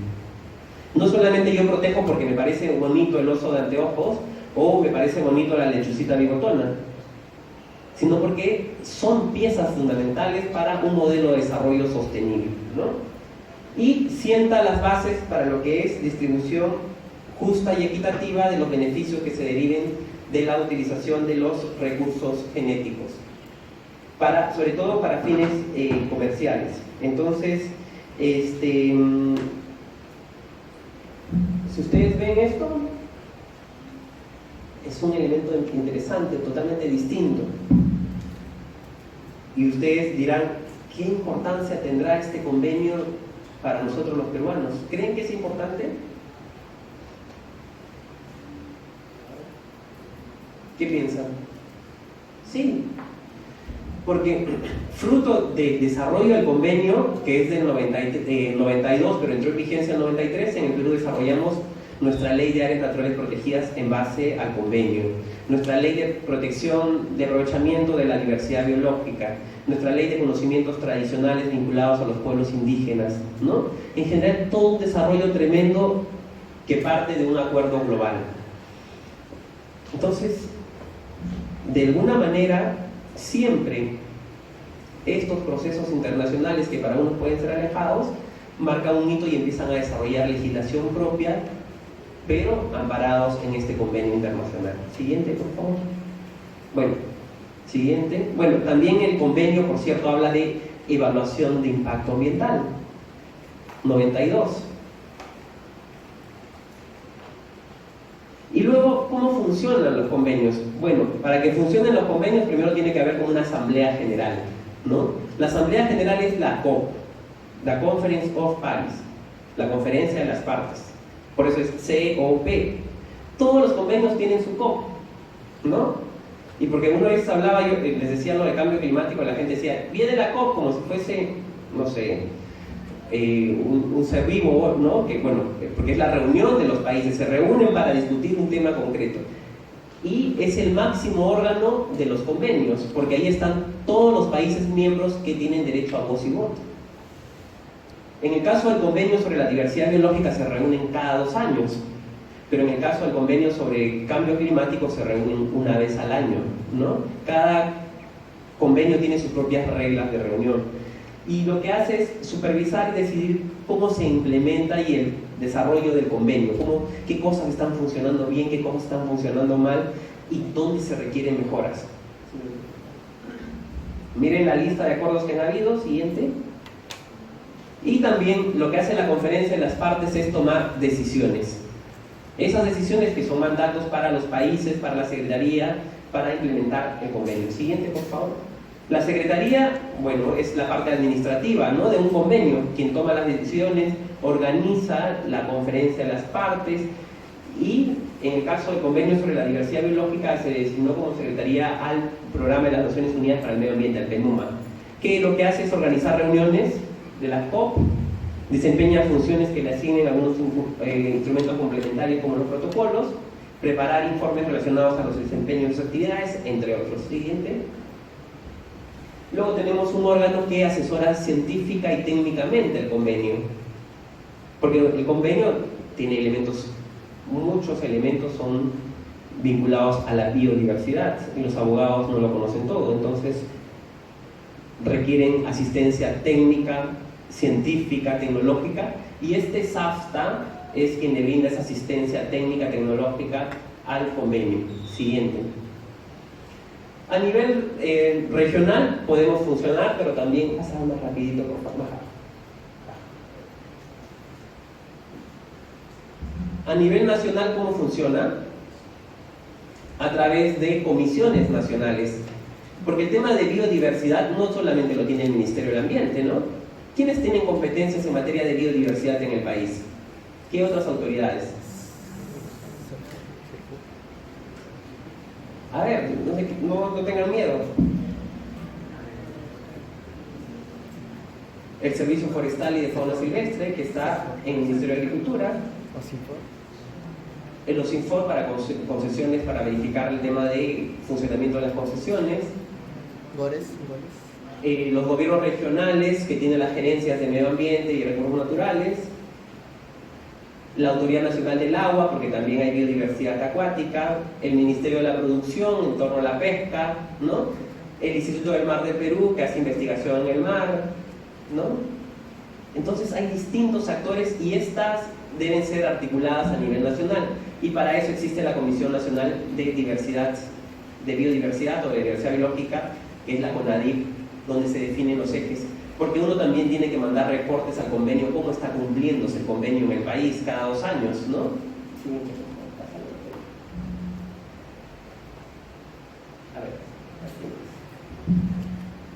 No solamente yo protejo porque me parece bonito el oso de anteojos o me parece bonito la lechucita bigotona, sino porque son piezas fundamentales para un modelo de desarrollo sostenible, ¿no? Y sienta las bases para lo que es distribución justa y equitativa de los beneficios que se deriven de la utilización de los recursos genéticos, sobre todo para fines comerciales. Entonces, si ustedes ven esto, es un elemento interesante, totalmente distinto. Y ustedes dirán, ¿qué importancia tendrá este convenio para nosotros los peruanos? ¿Creen que es importante? ¿Qué piensan? Sí, porque fruto del desarrollo del convenio, que es del 92, pero entró en vigencia en 93, en el Perú desarrollamos nuestra ley de áreas naturales protegidas en base al convenio, nuestra ley de protección de aprovechamiento de la diversidad biológica, nuestra ley de conocimientos tradicionales vinculados a los pueblos indígenas, ¿no? En general, todo un desarrollo tremendo que parte de un acuerdo global. Entonces, de alguna manera, siempre estos procesos internacionales que para unos pueden ser alejados, marcan un hito y empiezan a desarrollar legislación propia, pero amparados en este convenio internacional. Siguiente, por favor. Bueno, siguiente. Bueno, también el convenio, por cierto, habla de evaluación de impacto ambiental. 92. Y luego, ¿cómo funcionan los convenios? Bueno, para que funcionen los convenios, primero tiene que haber como una asamblea general, ¿no? La asamblea general es la COP, la Conference of Parties, la conferencia de las partes. Por eso es COP. Todos los convenios tienen su COP, ¿no? Y porque una vez hablaba, yo les decía lo de cambio climático, la gente decía, viene la COP como si fuese, no sé, un ser vivo, ¿no? Que, bueno, porque es la reunión de los países, se reúnen para discutir un tema concreto. Y es el máximo órgano de los convenios, porque ahí están todos los países miembros que tienen derecho a voz y voto. En el caso del convenio sobre la diversidad biológica se reúnen cada 2 años, pero en el caso del convenio sobre cambio climático se reúnen una vez al año, ¿no? Cada convenio tiene sus propias reglas de reunión. Y lo que hace es supervisar y decidir cómo se implementa y el desarrollo del convenio, qué cosas están funcionando bien, qué cosas están funcionando mal y dónde se requieren mejoras. Miren la lista de acuerdos que han habido, siguiente. Y también lo que hace la conferencia de las partes es tomar decisiones. Esas decisiones que son mandatos para los países, para la Secretaría, para implementar el convenio. Siguiente, por favor. La secretaría, bueno, es la parte administrativa, ¿no?, de un convenio, quien toma las decisiones, organiza la conferencia de las partes, y en el caso del convenio sobre la diversidad biológica se designó como secretaría al Programa de las Naciones Unidas para el Medio Ambiente, al PNUMA, que lo que hace es organizar reuniones de las COP, desempeña funciones que le asignen algunos instrumentos complementarios como los protocolos, preparar informes relacionados a los desempeños de sus actividades, entre otros. Siguiente. Luego tenemos un órgano que asesora científica y técnicamente el convenio, porque el convenio tiene elementos, muchos elementos son vinculados a la biodiversidad, y los abogados no lo conocen todo, entonces requieren asistencia técnica, científica, tecnológica, y este SAFTA es quien le brinda esa asistencia técnica, tecnológica al convenio. Siguiente. A nivel regional podemos funcionar, pero también, pasa más rapidito, por favor. A nivel nacional, ¿cómo funciona? A través de comisiones nacionales. Porque el tema de biodiversidad no solamente lo tiene el Ministerio del Ambiente, ¿no? ¿Quiénes tienen competencias en materia de biodiversidad en el país? ¿Qué otras autoridades? A ver, no tengan miedo. El Servicio Forestal y de Fauna Silvestre, que está en el Ministerio de Agricultura. El OSINFOR para concesiones, para verificar el tema de funcionamiento de las concesiones. Los gobiernos regionales, que tienen las gerencias de medio ambiente y recursos naturales. La Autoridad Nacional del Agua, porque también hay biodiversidad acuática. El Ministerio de la Producción, en torno a la pesca, ¿no? El Instituto del Mar de Perú, que hace investigación en el mar, ¿no? Entonces hay distintos actores y estas deben ser articuladas a nivel nacional, y para eso existe la Comisión Nacional de Biodiversidad o de Diversidad Biológica, que es la CONADIB, donde se definen los ejes, porque uno también tiene que mandar reportes al convenio, cómo está cumpliéndose el convenio en el país cada 2 años, ¿no?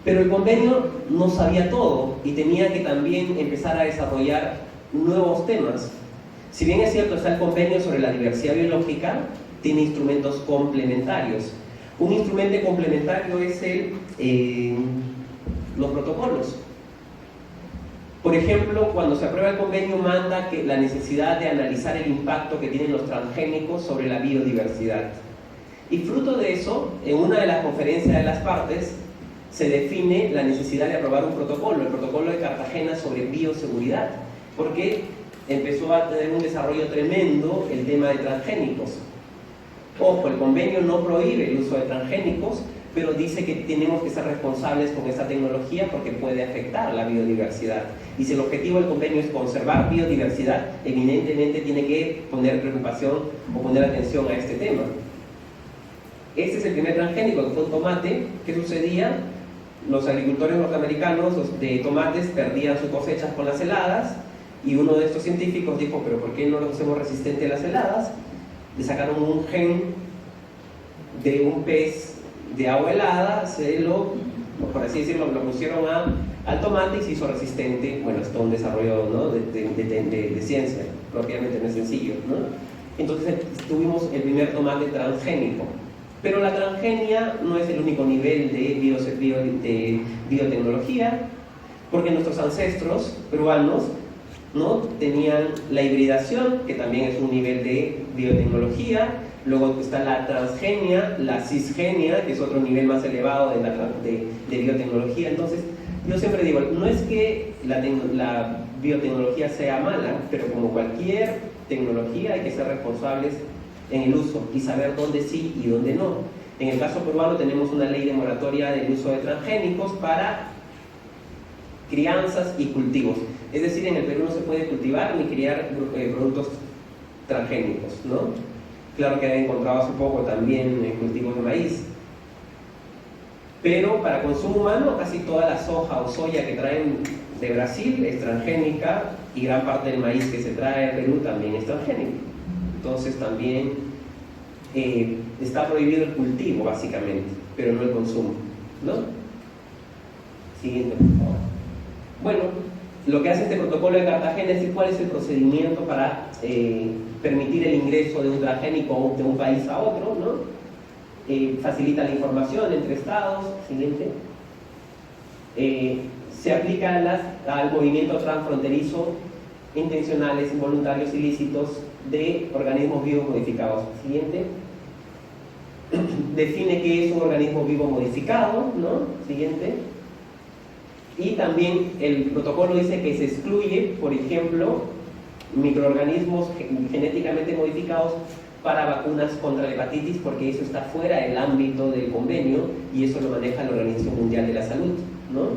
Pero el convenio no sabía todo y tenía que también empezar a desarrollar nuevos temas. Si bien es cierto, está el convenio sobre la diversidad biológica, tiene instrumentos complementarios. Un instrumento complementario es los protocolos. Por ejemplo, cuando se aprueba el convenio, manda que la necesidad de analizar el impacto que tienen los transgénicos sobre la biodiversidad. Y fruto de eso, en una de las conferencias de las partes, se define la necesidad de aprobar un protocolo, el protocolo de Cartagena sobre bioseguridad, porque empezó a tener un desarrollo tremendo el tema de transgénicos. Ojo, el convenio no prohíbe el uso de transgénicos, pero dice que tenemos que ser responsables con esta tecnología porque puede afectar la biodiversidad. Y si el objetivo del convenio es conservar biodiversidad, evidentemente tiene que poner preocupación o poner atención a este tema. Este es el primer transgénico, que fue un tomate. ¿Qué sucedía? Los agricultores norteamericanos de tomates perdían sus cosechas con las heladas, y uno de estos científicos dijo, pero ¿por qué no los hacemos resistentes a las heladas? Le sacaron un gen de un pez de agua helada, por así decirlo, lo pusieron al tomate y se hizo resistente. Bueno, esto es un desarrollo, ¿no?, de ciencia, propiamente no es sencillo, ¿no? Entonces tuvimos el primer tomate transgénico. Pero la transgenia no es el único nivel de biotecnología, porque nuestros ancestros peruanos, ¿no?, tenían la hibridación, que también es un nivel de biotecnología. Luego está la transgenia, la cisgenia, que es otro nivel más elevado de biotecnología. Entonces, yo siempre digo, no es que la biotecnología sea mala, pero como cualquier tecnología hay que ser responsables en el uso y saber dónde sí y dónde no. En el caso peruano tenemos una ley de moratoria del uso de transgénicos para crianzas y cultivos. Es decir, en el Perú no se puede cultivar ni criar productos transgénicos, ¿no? Claro que he encontrado hace poco también cultivos de maíz. Pero para consumo humano, casi toda la soja o soya que traen de Brasil es transgénica, y gran parte del maíz que se trae a Perú también es transgénico. Entonces también está prohibido el cultivo, básicamente, pero no el consumo, ¿no? Siguiente, por favor. Bueno, lo que hace este protocolo de Cartagena es decir cuál es el procedimiento para permitir el ingreso de un transgénico de un país a otro, ¿no? Facilita la información entre estados. Siguiente. Se aplica al movimiento transfronterizo intencionales, involuntarios, ilícitos de organismos vivos modificados. Siguiente. Define qué es un organismo vivo modificado, ¿no? Siguiente. Y también el protocolo dice que se excluye, por ejemplo, microorganismos genéticamente modificados para vacunas contra la hepatitis, porque eso está fuera del ámbito del convenio y eso lo maneja la Organización Mundial de la Salud, ¿no?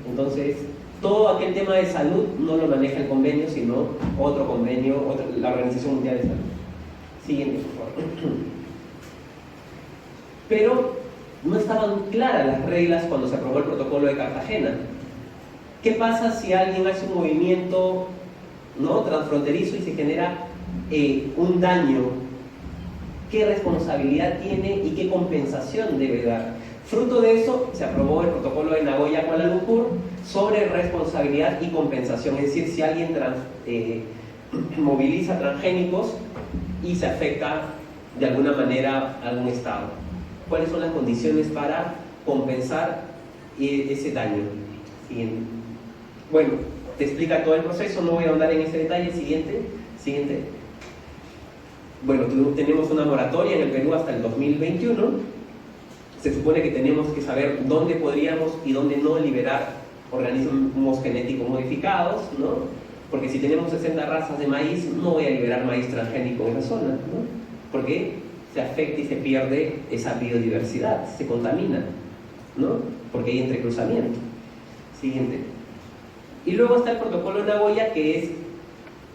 Entonces, todo aquel tema de salud no lo maneja el convenio, sino otro convenio, la Organización Mundial de Salud. Siguiente, por favor. Pero no estaban claras las reglas cuando se aprobó el protocolo de Cartagena. ¿Qué pasa si alguien hace un movimiento, ¿no?, transfronterizo y se genera un daño? ¿Qué responsabilidad tiene y qué compensación debe dar? Fruto de eso se aprobó el protocolo de Nagoya Kuala Lumpur sobre responsabilidad y compensación, es decir, si alguien moviliza transgénicos y se afecta de alguna manera a algún estado, ¿cuáles son las condiciones para compensar ese daño? Siguiente. Bueno, te explica todo el proceso, no voy a ahondar en ese detalle. Siguiente. Bueno, tenemos una moratoria en el Perú hasta el 2021. Se supone que tenemos que saber dónde podríamos y dónde no liberar organismos genéticos modificados, ¿no? Porque si tenemos 60 razas de maíz, no voy a liberar maíz transgénico en esa zona, ¿no? Porque se afecta y se pierde esa biodiversidad, se contamina, ¿no? Porque hay entrecruzamiento. Siguiente. Y luego está el protocolo de Nagoya, que es,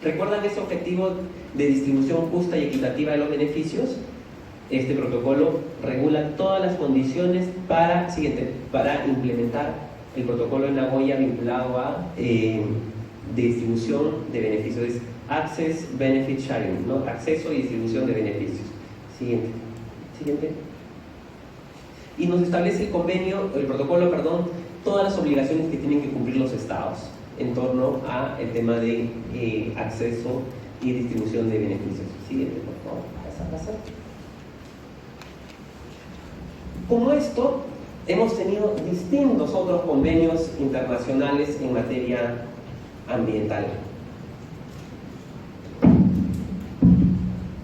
¿recuerdan ese objetivo de distribución justa y equitativa de los beneficios? Este protocolo regula todas las condiciones para implementar el protocolo de Nagoya vinculado a distribución de beneficios. Es Access Benefit Sharing, ¿no? Acceso y distribución de beneficios. Siguiente. Y nos establece el protocolo, todas las obligaciones que tienen que cumplir los estados en torno a el tema de acceso y distribución de beneficios. Siguiente, por favor. Pasa. Como esto, hemos tenido distintos otros convenios internacionales en materia ambiental.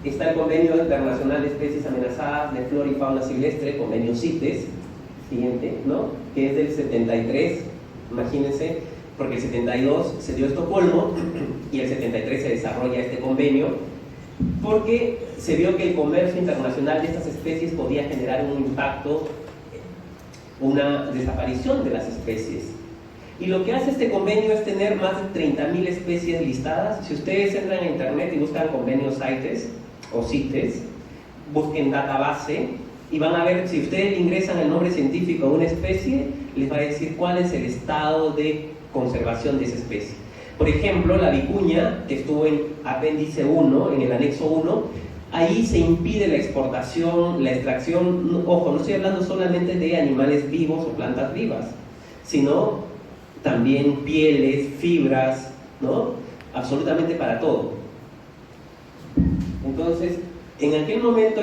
Está el Convenio Internacional de Especies Amenazadas de Flora y Fauna Silvestre, convenio CITES, siguiente, ¿no?, que es del 73, imagínense, porque el 72 se dio Estocolmo y el 73 se desarrolla este convenio, porque se vio que el comercio internacional de estas especies podía generar un impacto, una desaparición de las especies. Y lo que hace este convenio es tener más de 30.000 especies listadas. Si ustedes entran a internet y buscan convenios CITES o CITES, busquen database y van a ver, si ustedes ingresan el nombre científico de una especie, les va a decir cuál es el estado de conservación de esa especie. Por ejemplo, la vicuña, que estuvo en apéndice 1, en el anexo 1, ahí se impide la exportación, la extracción. Ojo, no estoy hablando solamente de animales vivos o plantas vivas, sino también pieles, fibras, ¿no? Absolutamente para todo. Entonces, en aquel momento,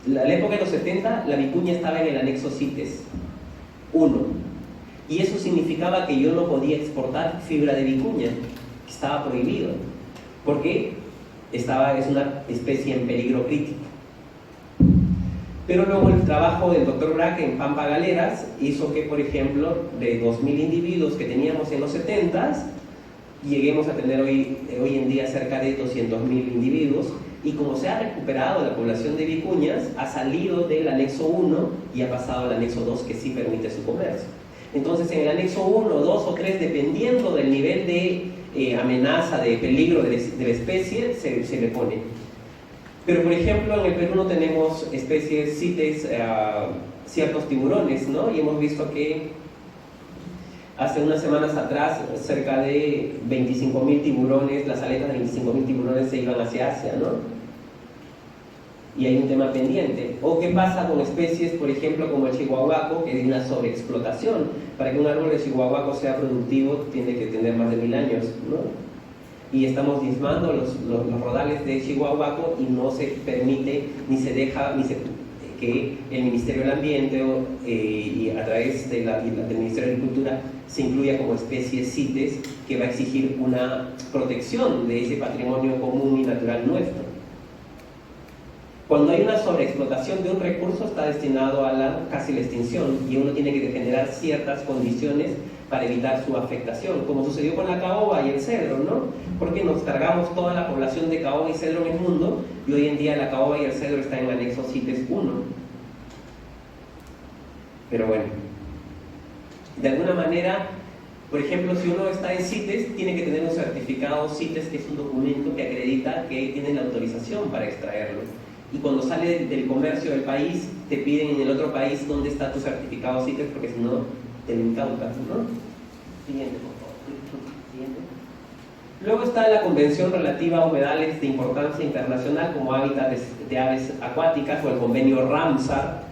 la época de los 70, la vicuña estaba en el anexo CITES 1. Y eso significaba que yo no podía exportar fibra de vicuña, estaba prohibido, porque es una especie en peligro crítico. Pero luego el trabajo del Dr. Braque en Pampa Galeras hizo que, por ejemplo, de 2.000 individuos que teníamos en los 70s, lleguemos a tener hoy en día cerca de 200.000 individuos, y como se ha recuperado la población de vicuñas, ha salido del anexo 1 y ha pasado al anexo 2, que sí permite su comercio. Entonces, en el anexo 1, 2 o 3, dependiendo del nivel de amenaza, de peligro de la especie, se le pone. Pero, por ejemplo, en el Perú no tenemos especies CITES, ciertos tiburones, ¿no? Y hemos visto que hace unas semanas atrás, cerca de 25.000 tiburones, las aletas de 25.000 tiburones se iban hacia Asia, ¿no? y hay un tema pendiente. O qué pasa con especies, por ejemplo, como el chihuahuaco, que es una sobreexplotación. Para que un árbol de chihuahuaco sea productivo tiene que tener más de 1000 años, ¿no? Y estamos diezmando los rodales de chihuahuaco y no se permite ni se deja que el Ministerio del Ambiente y a través del Ministerio de Agricultura se incluya como especie CITES, que va a exigir una protección de ese patrimonio común y natural nuestro. Cuando hay una sobreexplotación de un recurso está destinado a casi la extinción y uno tiene que generar ciertas condiciones para evitar su afectación, como sucedió con la caoba y el cedro, ¿no? Porque nos cargamos toda la población de caoba y cedro en el mundo y hoy en día la caoba y el cedro están en anexo CITES 1. Pero bueno, de alguna manera, por ejemplo, si uno está en CITES, tiene que tener un certificado CITES, que es un documento que acredita que tiene la autorización para extraerlo. Y cuando sale del comercio del país, te piden en el otro país dónde está tu certificado CITES, porque si no, te lo incautas, ¿no? Siguiente, por favor. Siguiente. Luego está la Convención relativa a humedales de importancia internacional como hábitat de aves acuáticas, o el convenio Ramsar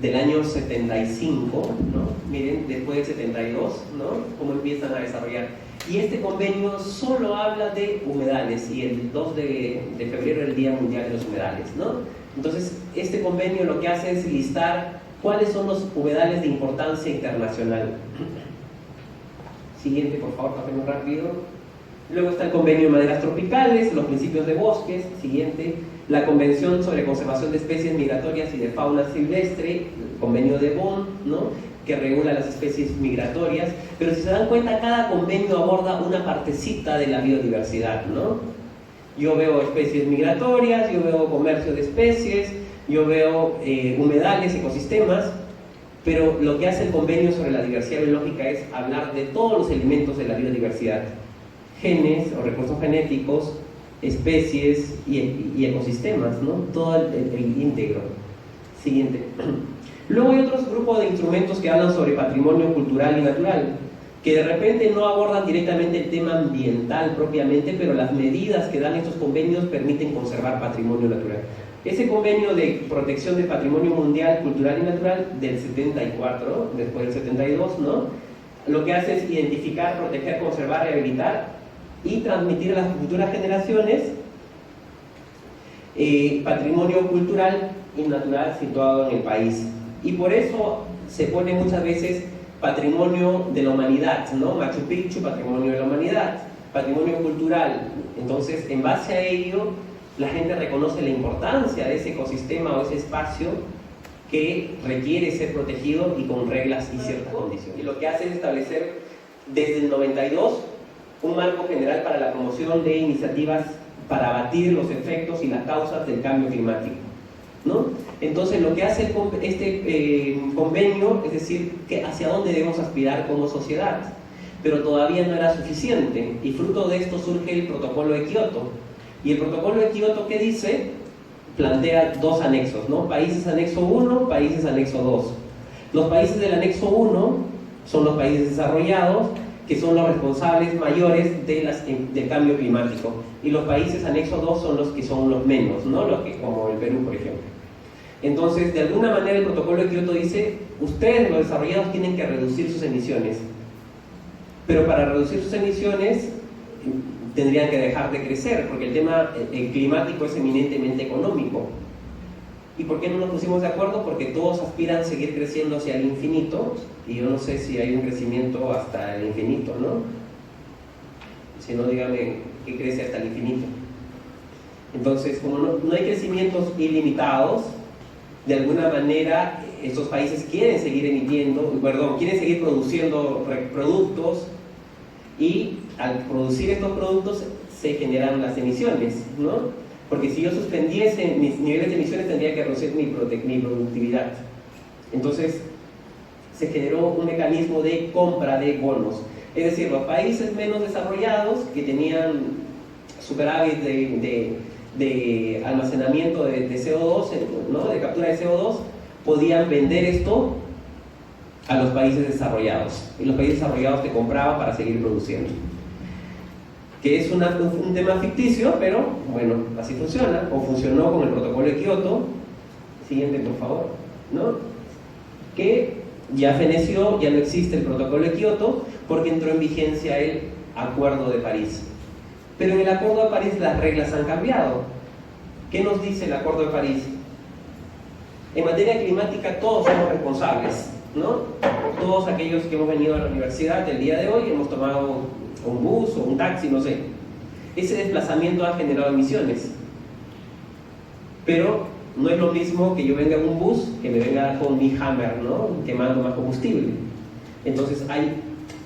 del año 75, ¿no? Miren, después del 72, ¿no? Cómo empiezan a desarrollar. Y este convenio solo habla de humedales, y el 2 de febrero es el Día Mundial de los Humedales, ¿no? Entonces, este convenio lo que hace es listar cuáles son los humedales de importancia internacional. Siguiente, por favor, pasemos rápido. Luego está el convenio de maderas tropicales, los principios de bosques. Siguiente, la Convención sobre Conservación de Especies Migratorias y de Fauna Silvestre, el convenio de Bonn, ¿no? Que regula las especies migratorias. Pero si se dan cuenta, cada convenio aborda una partecita de la biodiversidad, ¿no? Yo veo especies migratorias, yo veo comercio de especies, yo veo humedales, ecosistemas, pero lo que hace el convenio sobre la diversidad biológica es hablar de todos los elementos de la biodiversidad: genes o recursos genéticos, especies y ecosistemas, ¿no? Todo el íntegro. Siguiente. Luego hay otros grupos de instrumentos que hablan sobre patrimonio cultural y natural, que de repente no abordan directamente el tema ambiental propiamente, pero las medidas que dan estos convenios permiten conservar patrimonio natural. Ese convenio de protección del patrimonio mundial, cultural y natural del 74, después del 72, ¿no? Lo que hace es identificar, proteger, conservar, rehabilitar y transmitir a las futuras generaciones patrimonio cultural y natural situado en el país. Y por eso se pone muchas veces patrimonio de la humanidad, ¿no? Machu Picchu, patrimonio de la humanidad, patrimonio cultural. Entonces, en base a ello, la gente reconoce la importancia de ese ecosistema o ese espacio que requiere ser protegido y con reglas y ciertas condiciones. Y lo que hace es establecer desde el 92 un marco general para la promoción de iniciativas para abatir los efectos y las causas del cambio climático, ¿no? Entonces, lo que hace este convenio es decir que hacia dónde debemos aspirar como sociedad, pero todavía no era suficiente, y fruto de esto surge el Protocolo de Kioto. Y el Protocolo de Kioto, ¿qué dice? Plantea dos anexos, ¿no? Países anexo 1, países anexo 2. Los países del anexo 1 son los países desarrollados, que son los responsables mayores del cambio climático, y los países anexo 2 son los que son los menos, ¿no? Los que, como el Perú, por ejemplo. Entonces, de alguna manera el Protocolo de Kioto dice: ustedes, los desarrollados, tienen que reducir sus emisiones, pero para reducir sus emisiones tendrían que dejar de crecer, porque el tema climático es eminentemente económico. ¿Y por qué no nos pusimos de acuerdo? Porque todos aspiran a seguir creciendo hacia el infinito, y yo no sé si hay un crecimiento hasta el infinito, ¿no? Si no, dígame qué crece hasta el infinito. Entonces, como no hay crecimientos ilimitados, de alguna manera estos países quieren seguir quieren seguir produciendo productos, y al producir estos productos se generan las emisiones, ¿no? Porque si yo suspendiese mis niveles de emisiones, tendría que reducir mi productividad. Entonces se generó un mecanismo de compra de bonos, es decir, los países menos desarrollados que tenían superávit de almacenamiento de CO2, ¿no? De captura de CO2, podían vender esto a los países desarrollados, y los países desarrollados te compraban para seguir produciendo. que es un tema ficticio, pero bueno, así funciona, o funcionó con el protocolo de Kioto. Siguiente, por favor, ¿no? Que ya feneció, ya no existe el protocolo de Kioto, porque entró en vigencia el Acuerdo de París. Pero en el Acuerdo de París las reglas han cambiado. ¿Qué nos dice el Acuerdo de París? En materia climática todos somos responsables, ¿no? Todos aquellos que hemos venido a la universidad el día de hoy hemos tomado un bus o un taxi, no sé. Ese desplazamiento ha generado emisiones. Pero no es lo mismo que yo venga en un bus que me venga con mi Hammer, ¿no? Quemando más combustible. Entonces hay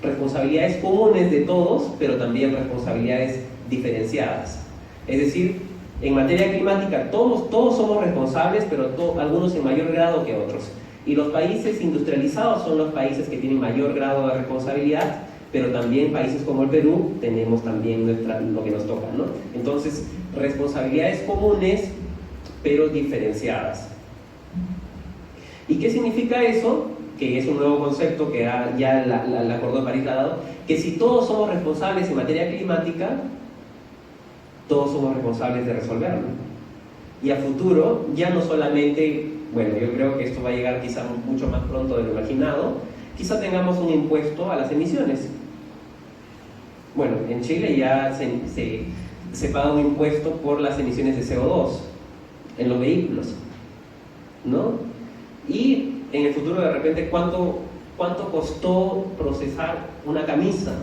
responsabilidades comunes de todos, pero también responsabilidades diferenciadas. Es decir, en materia climática todos somos responsables, pero algunos en mayor grado que otros. Y los países industrializados son los países que tienen mayor grado de responsabilidad, pero también países como el Perú tenemos también lo que nos toca, ¿no? Entonces, responsabilidades comunes, pero diferenciadas. ¿Y qué significa eso? Que es un nuevo concepto que ya el Acuerdo de París ha dado, que si todos somos responsables en materia climática, todos somos responsables de resolverlo. Y a futuro, ya no solamente, bueno, yo creo que esto va a llegar quizá mucho más pronto de lo imaginado, quizá tengamos un impuesto a las emisiones. Bueno, en Chile ya se paga un impuesto por las emisiones de CO2 en los vehículos, ¿no? Y en el futuro, de repente, ¿cuánto costó procesar una camisa?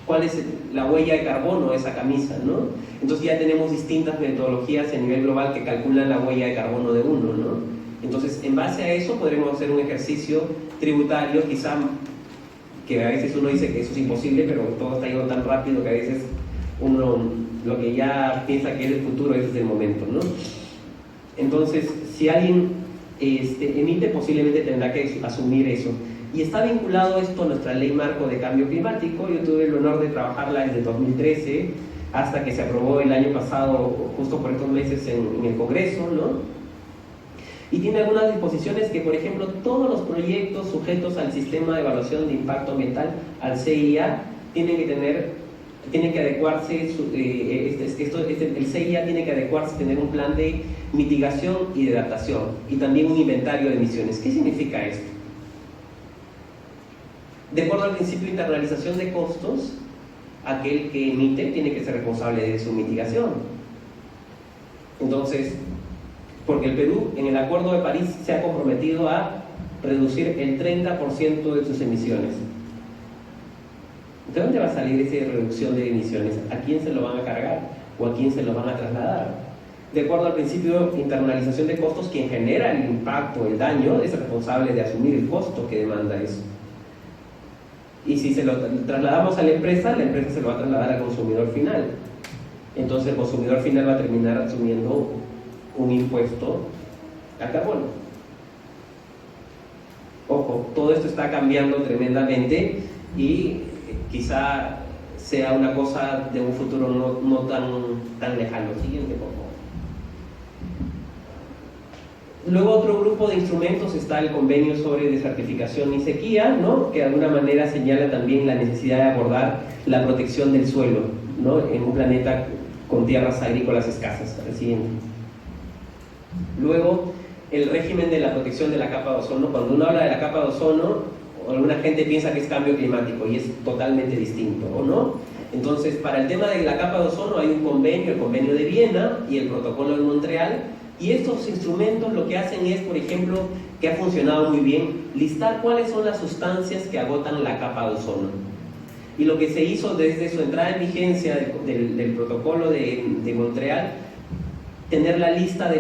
¿Cuál es la huella de carbono de esa camisa, ¿no? Entonces ya tenemos distintas metodologías a nivel global que calculan la huella de carbono de uno, ¿no? Entonces, en base a eso, podremos hacer un ejercicio tributario, quizá, que a veces uno dice que eso es imposible, pero todo está yendo tan rápido que a veces uno lo que ya piensa que es el futuro, ese es el momento, ¿no? Entonces, si alguien emite, posiblemente tendrá que asumir eso. Y está vinculado esto a nuestra ley marco de cambio climático. Yo tuve el honor de trabajarla desde 2013 hasta que se aprobó el año pasado, justo por estos meses en el Congreso, ¿no? Y tiene algunas disposiciones que, por ejemplo, todos los proyectos sujetos al sistema de evaluación de impacto ambiental, al CIA, tienen que adecuarse, el CIA tiene que adecuarse, tener un plan de mitigación y de adaptación, y también un inventario de emisiones. ¿Qué significa esto? De acuerdo al principio de internalización de costos, aquel que emite tiene que ser responsable de su mitigación. Entonces, porque el Perú en el Acuerdo de París se ha comprometido a reducir el 30% de sus emisiones. ¿De dónde va a salir esa reducción de emisiones? ¿A quién se lo van a cargar? ¿O a quién se lo van a trasladar? De acuerdo al principio de internalización de costos, quien genera el impacto, el daño, es responsable de asumir el costo que demanda eso. Y si se lo trasladamos a la empresa se lo va a trasladar al consumidor final. Entonces el consumidor final va a terminar asumiendo un impuesto al carbono. Ojo, todo esto está cambiando tremendamente y quizá sea una cosa de un futuro no tan lejano. Siguiente, por favor. Luego otro grupo de instrumentos está el convenio sobre desertificación y sequía, ¿no? Que de alguna manera señala también la necesidad de abordar la protección del suelo, ¿no? En un planeta con tierras agrícolas escasas. El siguiente. Luego, el régimen de la protección de la capa de ozono. Cuando uno habla de la capa de ozono, alguna gente piensa que es cambio climático y es totalmente distinto, ¿o no? Entonces, para el tema de la capa de ozono hay un convenio, el convenio de Viena y el protocolo de Montreal. Y estos instrumentos lo que hacen es, por ejemplo, que ha funcionado muy bien, listar cuáles son las sustancias que agotan la capa de ozono. Y lo que se hizo desde su entrada en vigencia del protocolo de Montreal, tener la lista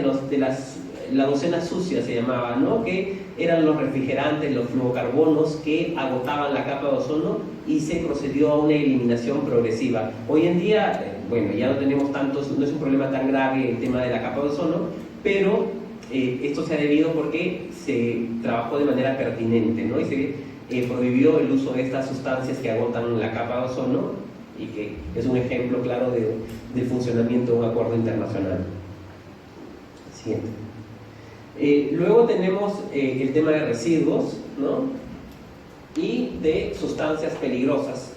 la docena sucia se llamaba, ¿no? Que eran los refrigerantes, los fluorocarbonos que agotaban la capa de ozono y se procedió a una eliminación progresiva. Hoy en día, bueno, ya no tenemos tantos, no es un problema tan grave el tema de la capa de ozono, pero esto se ha debido porque se trabajó de manera pertinente, ¿no? Y se prohibió el uso de estas sustancias que agotan la capa de ozono y que es un ejemplo claro del funcionamiento de un acuerdo internacional. Siguiente. Luego tenemos el tema de residuos, ¿no? Y de sustancias peligrosas.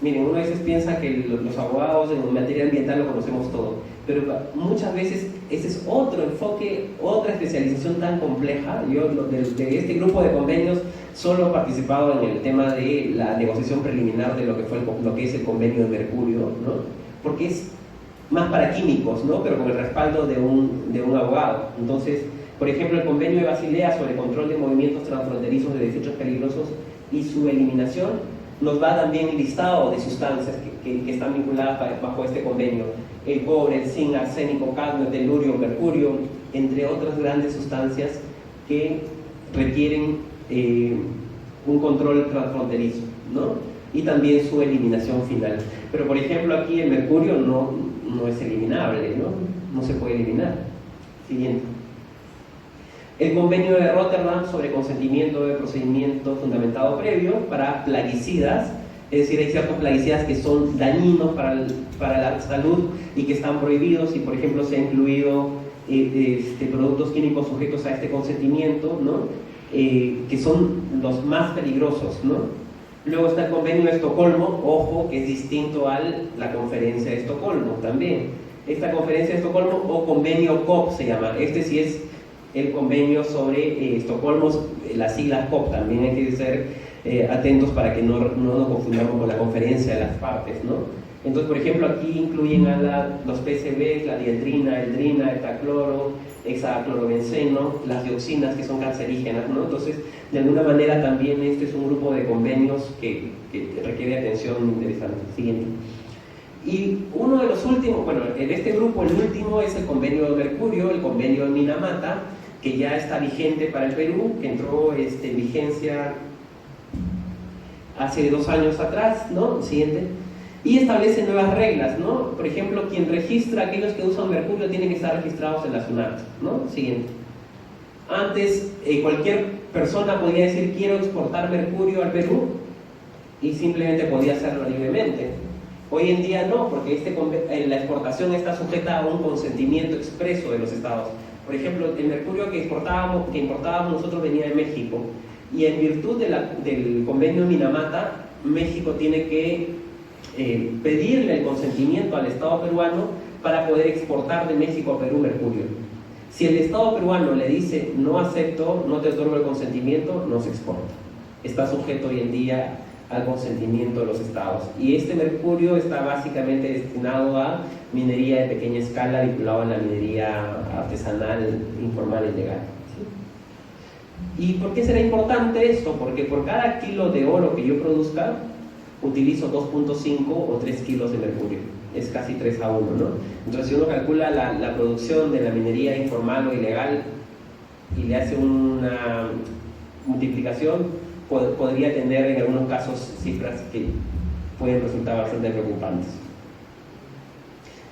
Miren, uno a veces piensa que los abogados en materia ambiental lo conocemos todo, pero muchas veces ese es otro enfoque, otra especialización tan compleja. Yo de este grupo de convenios solo he participado en el tema de la negociación preliminar de lo que es el convenio de mercurio, ¿no? Porque es más para químicos, ¿no? Pero con el respaldo de un abogado. Entonces, por ejemplo, el convenio de Basilea sobre control de movimientos transfronterizos de desechos peligrosos y su eliminación nos da también un listado de sustancias que están vinculadas bajo este convenio: el cobre, el zinc, arsénico, cadmio, telurio, mercurio, entre otras grandes sustancias que requieren un control transfronterizo, ¿no? Y también su eliminación final. Pero por ejemplo aquí el mercurio no es eliminable, no se puede eliminar. Siguiente. El convenio de Rotterdam sobre consentimiento de procedimiento fundamentado previo para plaguicidas, es decir, hay ciertos plaguicidas que son dañinos para la salud y que están prohibidos, y por ejemplo se ha incluido productos químicos sujetos a este consentimiento, ¿no? Que son los más peligrosos, ¿no? Luego está el convenio de Estocolmo, ojo, que es distinto a la conferencia de Estocolmo también. Esta conferencia de Estocolmo, o convenio COP se llama, este sí es el convenio sobre Estocolmo, las siglas COP, también hay que ser atentos para que no nos confundamos con la conferencia de las partes, ¿no? Entonces, por ejemplo, aquí incluyen a los PCBs, la dieldrina, eldrina, etacloro, hexaclorobenceno, las dioxinas que son cancerígenas, ¿no? Entonces, de alguna manera también este es un grupo de convenios que requiere atención interesante. Siguiente. Y uno de los últimos, bueno, en este grupo el último es el convenio de mercurio, el convenio de Minamata, que ya está vigente para el Perú, que entró en vigencia hace 2 años atrás, ¿no? Siguiente. Y establece nuevas reglas, ¿no? Por ejemplo, quien registra, aquellos que usan mercurio tienen que estar registrados en la SUNAT, ¿no? Siguiente. Antes, cualquier persona podía decir quiero exportar mercurio al Perú y simplemente podía hacerlo libremente. Hoy en día no, porque la exportación está sujeta a un consentimiento expreso de los estados. Por ejemplo, el mercurio que importábamos nosotros venía de México, y en virtud del convenio Minamata, México tiene que pedirle el consentimiento al Estado peruano para poder exportar de México a Perú mercurio. Si el Estado peruano le dice no acepto, no te otorgo el consentimiento, no se exporta. Está sujeto hoy en día al consentimiento de los estados. Y este mercurio está básicamente destinado a minería de pequeña escala, vinculado a la minería artesanal, informal y legal. ¿Sí? ¿Y por qué será importante esto? Porque por cada kilo de oro que yo produzca, utilizo 2.5 o 3 kilos de mercurio. Es casi 3 a 1, ¿no? Entonces, si uno calcula la producción de la minería informal o ilegal y le hace una multiplicación, podría tener en algunos casos cifras que pueden resultar bastante preocupantes.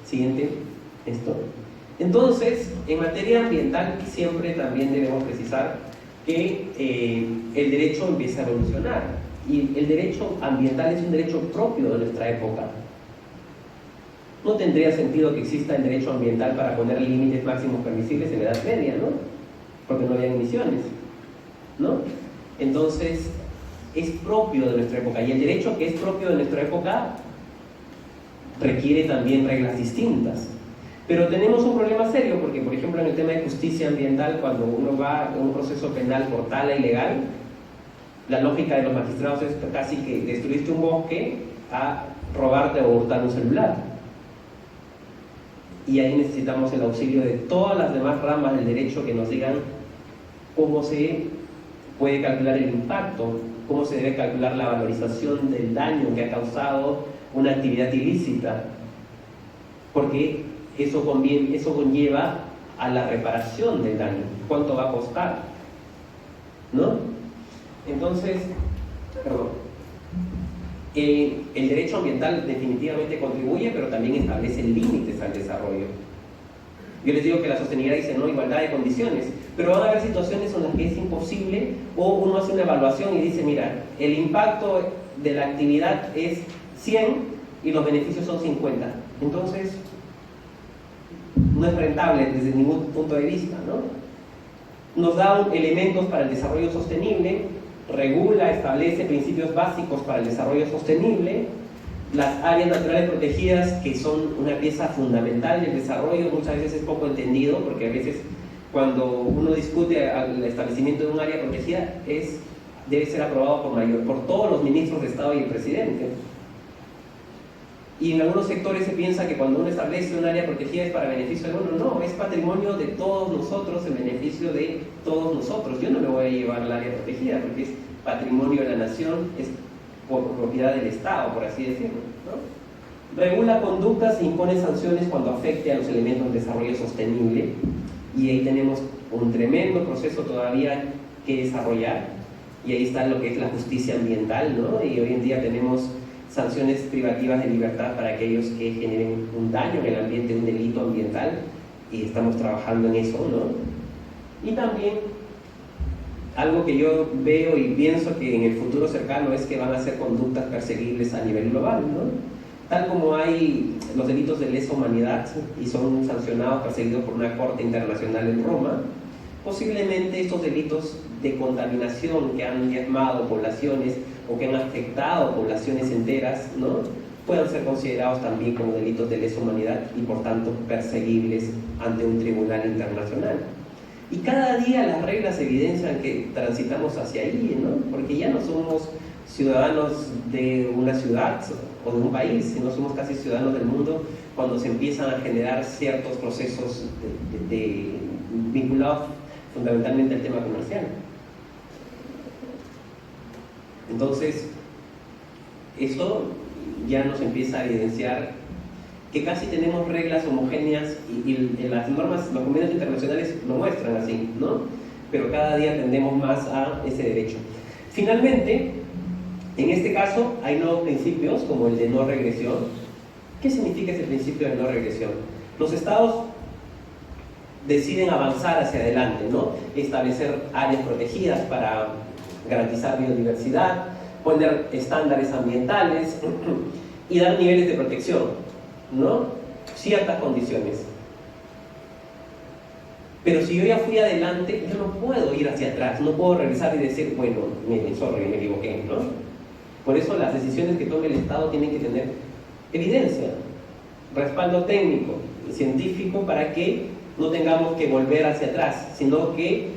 Siguiente, esto. Entonces, en materia ambiental siempre también debemos precisar que el derecho empieza a evolucionar, y el derecho ambiental es un derecho propio de nuestra época. No tendría sentido que exista el derecho ambiental para poner límites máximos permisibles en la Edad Media, ¿no? Porque no había emisiones, ¿no? Entonces, es propio de nuestra época, y el derecho que es propio de nuestra época requiere también reglas distintas. Pero tenemos un problema serio, porque por ejemplo en el tema de justicia ambiental, cuando uno va a un proceso penal por tala ilegal, la lógica de los magistrados es casi que destruiste un bosque a robarte o hurtar un celular. Y ahí necesitamos el auxilio de todas las demás ramas del derecho que nos digan cómo se puede calcular el impacto, cómo se debe calcular la valorización del daño que ha causado una actividad ilícita, porque eso conlleva a la reparación del daño, cuánto va a costar, ¿no? Entonces, el derecho ambiental definitivamente contribuye, pero también establece límites al desarrollo. Yo les digo que la sostenibilidad dice no, igualdad de condiciones, pero van a haber situaciones en las que es imposible, o uno hace una evaluación y dice, mira, el impacto de la actividad es 100 y los beneficios son 50. Entonces, no es rentable desde ningún punto de vista, ¿no? Nos da elementos para el desarrollo sostenible, regula, establece principios básicos para el desarrollo sostenible, Las áreas naturales protegidas, que son una pieza fundamental del desarrollo, muchas veces es poco entendido, porque a veces cuando uno discute el establecimiento de un área protegida, debe ser aprobado por todos los ministros de Estado y el presidente. Y en algunos sectores se piensa que cuando uno establece un área protegida es para beneficio de uno. No, es patrimonio de todos nosotros, en beneficio de todos nosotros. Yo no me voy a llevar al área protegida porque es patrimonio de la nación, es por propiedad del Estado, por así decirlo, ¿no? Regula conductas e impone sanciones cuando afecte a los elementos de desarrollo sostenible. Y ahí tenemos un tremendo proceso todavía que desarrollar. Y ahí está lo que es la justicia ambiental, ¿no? Y hoy en día tenemos sanciones privativas de libertad para aquellos que generen un daño en el ambiente, un delito ambiental, y estamos trabajando en eso, ¿no? Y también algo que yo veo y pienso que en el futuro cercano es que van a ser conductas perseguibles a nivel global, ¿no? Tal como hay los delitos de lesa humanidad y son sancionados, perseguidos por una corte internacional en Roma, posiblemente estos delitos de contaminación que han diezmado poblaciones o que han afectado poblaciones enteras, ¿no?, puedan ser considerados también como delitos de lesa humanidad y por tanto perseguibles ante un tribunal internacional. Y cada día las reglas evidencian que transitamos hacia ahí, ¿no? Porque ya no somos ciudadanos de una ciudad o de un país, sino somos casi ciudadanos del mundo cuando se empiezan a generar ciertos procesos vinculados fundamentalmente al tema comercial. Entonces, esto ya nos empieza a evidenciar que casi tenemos reglas homogéneas y las normas, los convenios internacionales lo muestran así, ¿no? Pero cada día tendemos más a ese derecho. Finalmente, en este caso hay nuevos principios como el de no regresión. ¿Qué significa ese principio de no regresión? Los estados deciden avanzar hacia adelante, ¿no? Establecer áreas protegidas para garantizar biodiversidad, poner estándares ambientales y dar niveles de protección, ¿no? Ciertas condiciones. Pero si yo ya fui adelante, yo no puedo ir hacia atrás, no puedo regresar y decir, bueno, me equivoqué, ¿no? Por eso las decisiones que tome el Estado tienen que tener evidencia, respaldo técnico y científico para que no tengamos que volver hacia atrás, sino que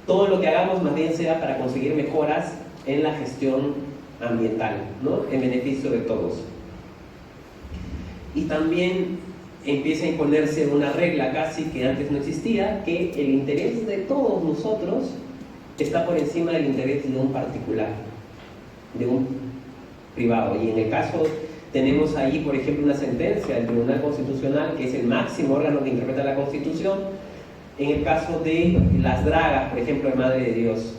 todo lo que hagamos más bien sea para conseguir mejoras en la gestión ambiental, ¿no?, en beneficio de todos. Y también empieza a imponerse una regla casi que antes no existía, que el interés de todos nosotros está por encima del interés de un particular, de un privado. Y en el caso tenemos ahí, por ejemplo, una sentencia del Tribunal Constitucional, que es el máximo órgano que interpreta la Constitución, en el caso de las dragas, por ejemplo, de Madre de Dios.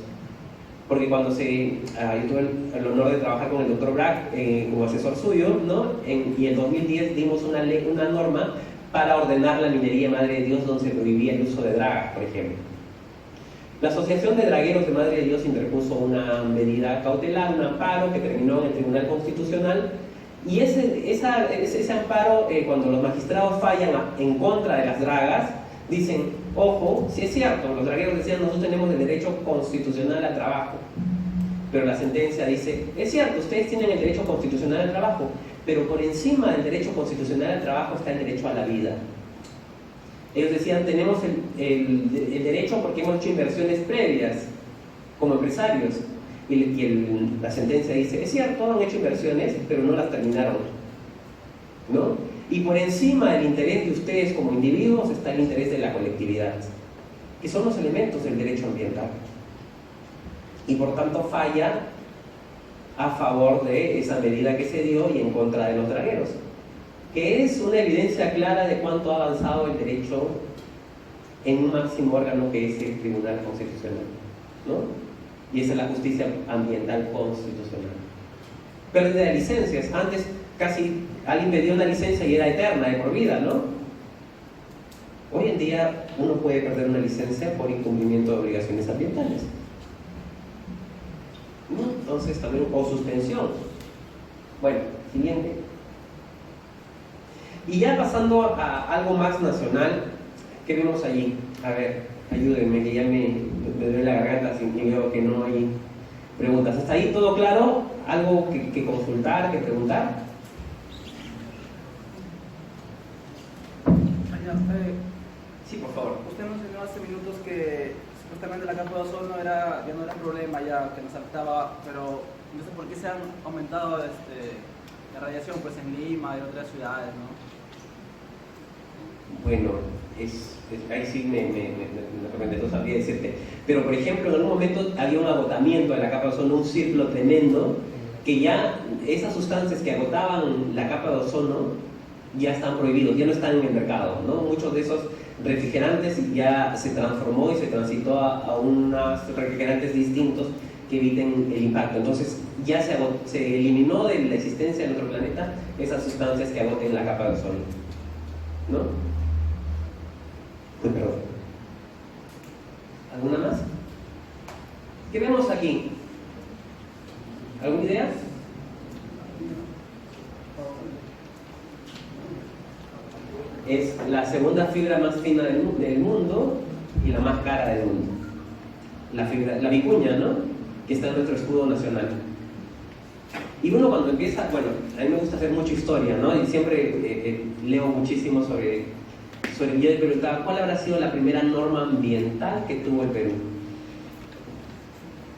Porque cuando yo tuve el honor de trabajar con el doctor Brack como asesor suyo, ¿no?, y en 2010 dimos una norma para ordenar la minería Madre de Dios, donde se prohibía el uso de dragas, por ejemplo. La Asociación de Dragueros de Madre de Dios interpuso una medida cautelar, un amparo que terminó en el Tribunal Constitucional, y ese amparo, cuando los magistrados fallan en contra de las dragas, dicen, ojo, si es cierto, los dragueros decían, nosotros tenemos el derecho constitucional al trabajo, pero la sentencia dice, es cierto, ustedes tienen el derecho constitucional al trabajo, pero por encima del derecho constitucional al trabajo está el derecho a la vida. Ellos decían, tenemos el derecho porque hemos hecho inversiones previas como empresarios, y la sentencia dice, es cierto, han hecho inversiones, pero no las terminaron, ¿no? Y por encima del interés de ustedes como individuos está el interés de la colectividad, que son los elementos del derecho ambiental. Y por tanto falla a favor de esa medida que se dio y en contra de los dragueros, que es una evidencia clara de cuánto ha avanzado el derecho en un máximo órgano que es el Tribunal Constitucional, ¿no? Y esa es la justicia ambiental constitucional. Pérdida de licencias. Antes casi alguien pedía una licencia y era eterna, de por vida, ¿no? Hoy en día uno puede perder una licencia por incumplimiento de obligaciones ambientales, ¿no? Entonces también, o suspensión. Bueno, siguiente. Y ya pasando a algo más nacional, ¿qué vemos allí? A ver, ayúdenme, que ya me duele la garganta y veo que no hay preguntas. ¿Hasta ahí todo claro? ¿Algo que consultar, que preguntar? Señor, Sí, por favor. usted mencionó hace minutos que supuestamente la capa de ozono ya no era un problema, ya que nos afectaba, pero no sé por qué se han aumentado la radiación pues en Lima y otras ciudades, ¿no? Bueno, ahí sí no sabría decirte. Pero, por ejemplo, en algún momento había un agotamiento de la capa de ozono, un círculo tremendo, que ya esas sustancias que agotaban la capa de ozono ya están prohibidos, ya no están en el mercado, ¿no? Muchos de esos refrigerantes ya se transformó y se transitó a unos refrigerantes distintos que eviten el impacto. Entonces ya se eliminó de la existencia de nuestro planeta esas sustancias que agoten la capa de ozono, ¿no? Perdón. ¿Alguna más? ¿Qué vemos aquí? ¿Alguna idea? Es la segunda fibra más fina del mundo y la más cara del mundo. La vicuña, ¿no? Que está en nuestro escudo nacional. Y uno cuando empieza, bueno, a mí me gusta hacer mucha historia, ¿no? Y siempre leo muchísimo sobre el Villa del Perú. ¿Cuál habrá sido la primera norma ambiental que tuvo el Perú?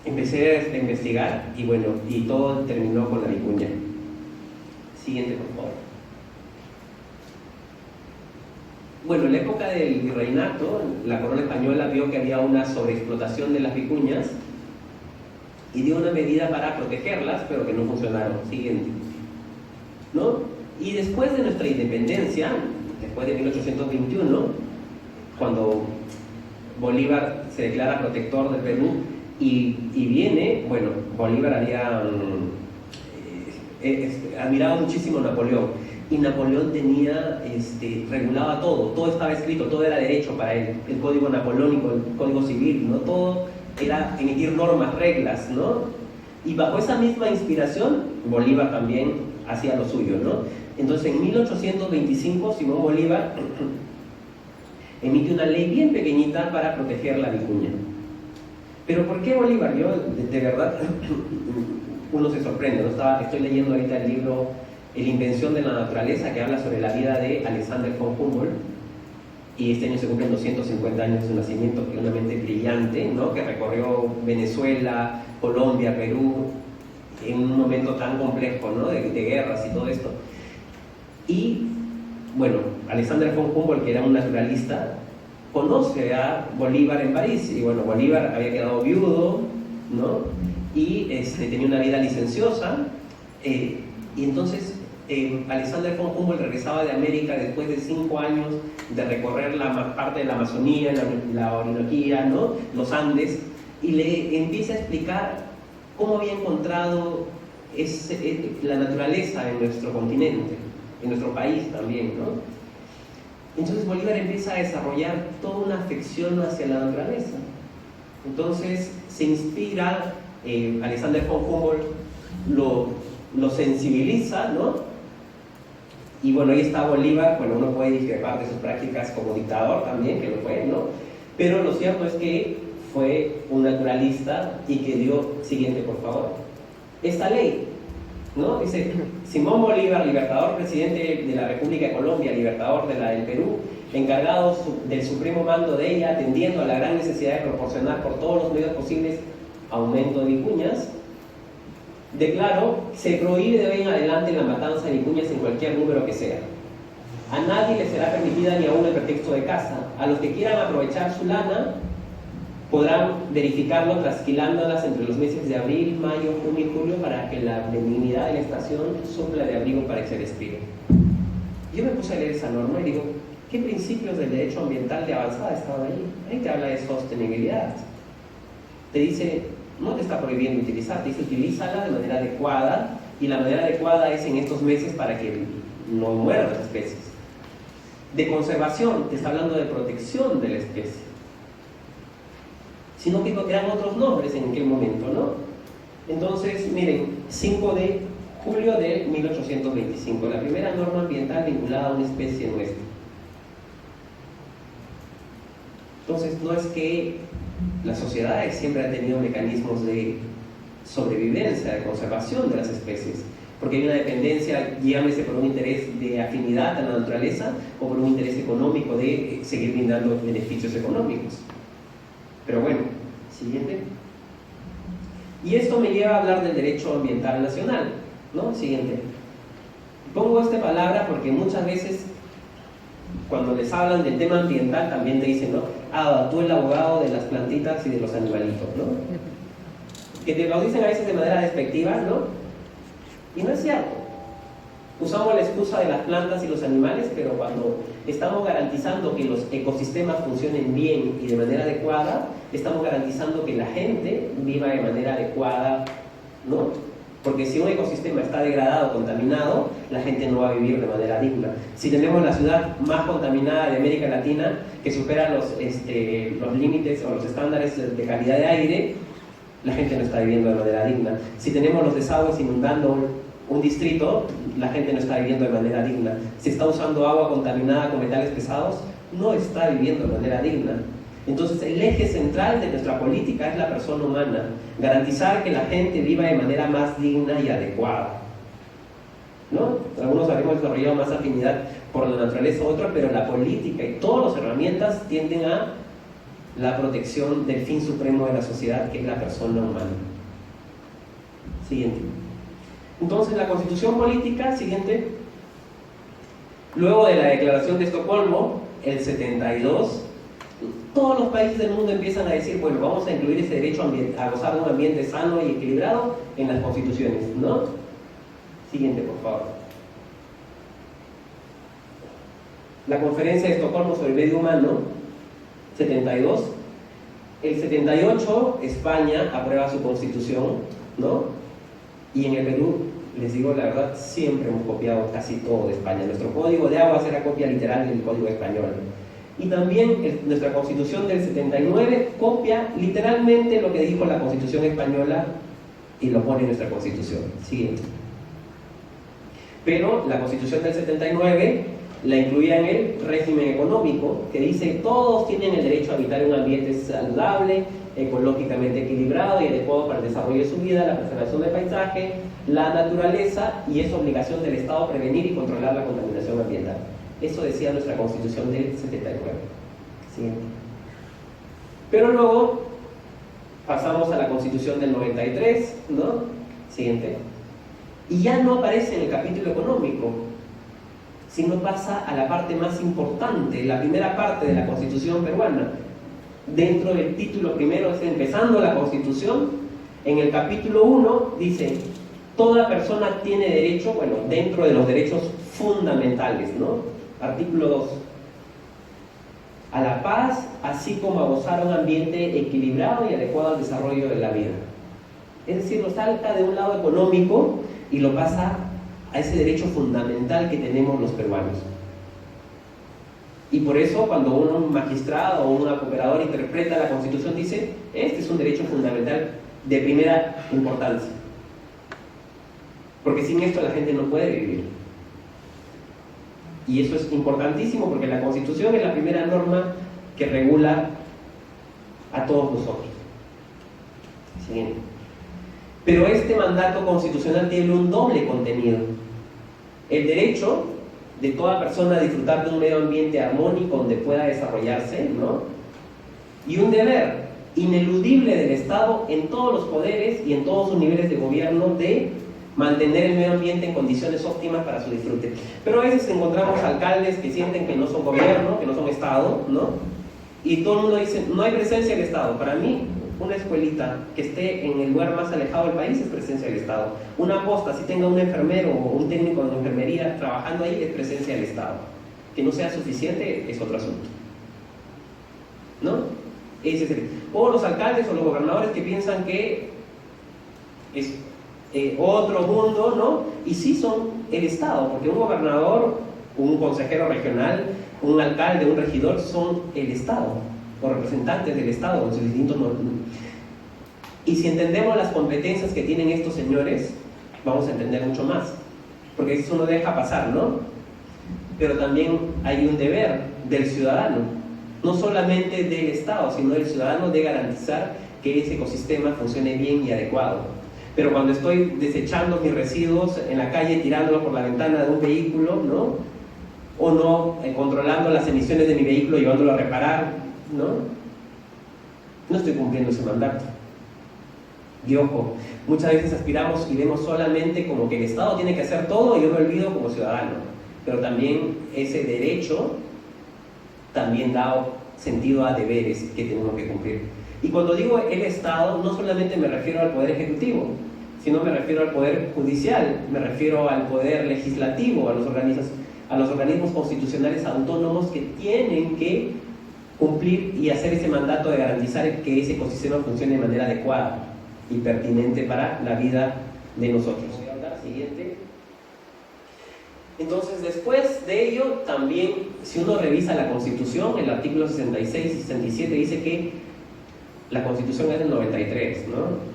Empecé a investigar y bueno, y todo terminó con la vicuña. Siguiente, por favor. Bueno, en la época del virreinato, la corona española vio que había una sobreexplotación de las vicuñas y dio una medida para protegerlas, pero que no funcionaron. Siguiente, ¿no? Y después de nuestra independencia, después de 1821, cuando Bolívar se declara protector del Perú y viene, bueno, Bolívar había admirado muchísimo a Napoleón. Y Napoleón tenía, regulaba todo estaba escrito, todo era derecho para él, el código napoleónico, el código civil, ¿no? Todo era emitir normas, reglas, ¿no? Y bajo esa misma inspiración, Bolívar también hacía lo suyo, ¿no? Entonces en 1825 Simón Bolívar emite una ley bien pequeñita para proteger la vicuña. Pero ¿por qué Bolívar? Yo, de verdad, uno se sorprende, ¿no? Estoy leyendo ahorita el libro La invención de la naturaleza, que habla sobre la vida de Alexander von Humboldt, y este año se cumplen 250 años de su nacimiento, que es una mente brillante, ¿no? Que recorrió Venezuela, Colombia, Perú, en un momento tan complejo, ¿no? de guerras y todo esto. Y, bueno, Alexander von Humboldt, que era un naturalista, conoce a Bolívar en París, y bueno, Bolívar había quedado viudo, ¿no? Y tenía una vida licenciosa, y entonces Alexander von Humboldt regresaba de América después de 5 años de recorrer la parte de la Amazonía, la Orinoquía, ¿no? Los Andes, y le empieza a explicar cómo había encontrado la naturaleza en nuestro continente, en nuestro país también, ¿no? Entonces Bolívar empieza a desarrollar toda una afección hacia la naturaleza. Entonces se inspira, Alexander von Humboldt lo sensibiliza, ¿no? Y bueno, ahí está Bolívar. Bueno, uno puede discrepar de sus prácticas como dictador también, que lo fue, ¿no? Pero lo cierto es que fue un naturalista y que dio, siguiente por favor, esta ley, ¿no? Dice: Simón Bolívar, libertador, presidente de la República de Colombia, libertador del Perú, encargado del supremo mando de ella, atendiendo a la gran necesidad de proporcionar por todos los medios posibles aumento de vicuñas, declaro, se prohíbe de hoy en adelante la matanza de vicuñas en cualquier número que sea. A nadie le será permitida ni aún el pretexto de caza. A los que quieran aprovechar su lana podrán verificarlo trasquilándolas entre los meses de abril, mayo, junio y julio, para que la benignidad de la estación supla de abrigo para ese respiro. Yo me puse a leer esa norma y digo, ¿qué principios del derecho ambiental de avanzada estaban ahí? Ahí te habla de sostenibilidad. Te dice, no te está prohibiendo utilizar, te dice utilízala de manera adecuada, y la manera adecuada es en estos meses para que no mueran las especies. De conservación, te está hablando de protección de la especie, sino que eran otros nombres en aquel momento, ¿no? Entonces, miren, 5 de julio de 1825, la primera norma ambiental vinculada a una especie nuestra. Entonces, no es que las sociedades siempre han tenido mecanismos de sobrevivencia, de conservación de las especies, porque hay una dependencia, llámese por un interés de afinidad a la naturaleza o por un interés económico de seguir brindando beneficios económicos. Pero bueno, siguiente. Y esto me lleva a hablar del derecho ambiental nacional, ¿no? Siguiente. Pongo esta palabra porque muchas veces cuando les hablan del tema ambiental también te dicen, ¿no? Ah, tú el abogado de las plantitas y de los animalitos, ¿no? Que te lo dicen a veces de manera despectiva, ¿no? Y no es cierto. Usamos la excusa de las plantas y los animales, pero cuando estamos garantizando que los ecosistemas funcionen bien y de manera adecuada, estamos garantizando que la gente viva de manera adecuada, ¿no? Porque si un ecosistema está degradado, contaminado, la gente no va a vivir de manera digna. Si tenemos la ciudad más contaminada de América Latina, que supera los límites o los estándares de calidad de aire, la gente no está viviendo de manera digna. Si tenemos los desagües inundando un distrito, la gente no está viviendo de manera digna. Si está usando agua contaminada con metales pesados, no está viviendo de manera digna. Entonces el eje central de nuestra política es la persona humana, garantizar que la gente viva de manera más digna y adecuada, ¿no? Algunos habremos desarrollado más afinidad por la naturaleza, otros, pero la política y todas las herramientas tienden a la protección del fin supremo de la sociedad, que es la persona humana. Siguiente. Entonces la constitución política, siguiente, luego de la declaración de Estocolmo, el 72, todos los países del mundo empiezan a decir, bueno, vamos a incluir ese derecho a gozar de un ambiente sano y equilibrado en las constituciones, ¿no? Siguiente, por favor. La conferencia de Estocolmo sobre el medio humano, 72. El 78, España aprueba su constitución, ¿no? Y en el Perú, les digo la verdad, siempre hemos copiado casi todo de España. Nuestro código de aguas era copia literal del código español. Y también nuestra constitución del 79 copia literalmente lo que dijo la constitución española y lo pone en nuestra constitución. Siguiente. Pero la constitución del 79 la incluía en el régimen económico, que dice todos tienen el derecho a habitar en un ambiente saludable, ecológicamente equilibrado y adecuado para el desarrollo de su vida, la preservación del paisaje, la naturaleza, y es obligación del Estado prevenir y controlar la contaminación ambiental. Eso decía nuestra constitución del 79. Siguiente. Pero luego pasamos a la constitución del 93, ¿no? Siguiente. Y ya no aparece en el capítulo económico, sino pasa a la parte más importante, la primera parte de la constitución peruana. Dentro del título primero, es empezando la constitución, en el capítulo 1 dice, toda persona tiene derecho, bueno, dentro de los derechos fundamentales, ¿no? Artículo 2, a la paz, así como a gozar un ambiente equilibrado y adecuado al desarrollo de la vida. Es decir, lo salta de un lado económico y lo pasa a ese derecho fundamental que tenemos los peruanos. Y por eso cuando un magistrado o un cooperador interpreta la Constitución dice, este es un derecho fundamental de primera importancia, porque sin esto la gente no puede vivir. Y eso es importantísimo porque la Constitución es la primera norma que regula a todos nosotros. Siguiente. Pero este mandato constitucional tiene un doble contenido. El derecho de toda persona a disfrutar de un medio ambiente armónico donde pueda desarrollarse, ¿no? Y un deber ineludible del Estado en todos los poderes y en todos sus niveles de gobierno de mantener el medio ambiente en condiciones óptimas para su disfrute. Pero a veces encontramos alcaldes que sienten que no son gobierno, que no son Estado, ¿no? Y todo el mundo dice, no hay presencia del Estado. Para mí, una escuelita que esté en el lugar más alejado del país es presencia del Estado. Una posta, si tenga un enfermero o un técnico de enfermería trabajando ahí, es presencia del Estado. Que no sea suficiente es otro asunto, ¿no? O los alcaldes o los gobernadores que piensan que es otro mundo, ¿no? Y sí son el Estado, porque un gobernador, un consejero regional, un alcalde, un regidor son el Estado, o representantes del Estado en sus distintos normas. Y si entendemos las competencias que tienen estos señores, vamos a entender mucho más, porque eso no deja pasar, ¿no? Pero también hay un deber del ciudadano, no solamente del Estado, sino del ciudadano, de garantizar que ese ecosistema funcione bien y adecuado. Pero cuando estoy desechando mis residuos en la calle, tirándolos por la ventana de un vehículo, ¿no? O no, controlando las emisiones de mi vehículo, llevándolo a reparar, no estoy cumpliendo ese mandato. Y ojo, muchas veces aspiramos y vemos solamente como que el Estado tiene que hacer todo y yo me olvido como ciudadano. Pero también ese derecho también da sentido a deberes que tenemos que cumplir. Y cuando digo el Estado, no solamente me refiero al Poder Ejecutivo, sino me refiero al Poder Judicial, me refiero al Poder Legislativo, a los organismos constitucionales autónomos que tienen que cumplir y hacer ese mandato de garantizar que ese ecosistema funcione de manera adecuada y pertinente para la vida de nosotros. Voy a hablar siguiente. Entonces, después de ello, también, si uno revisa la Constitución, el artículo 66 y 67 dice que la Constitución es del 93, ¿no?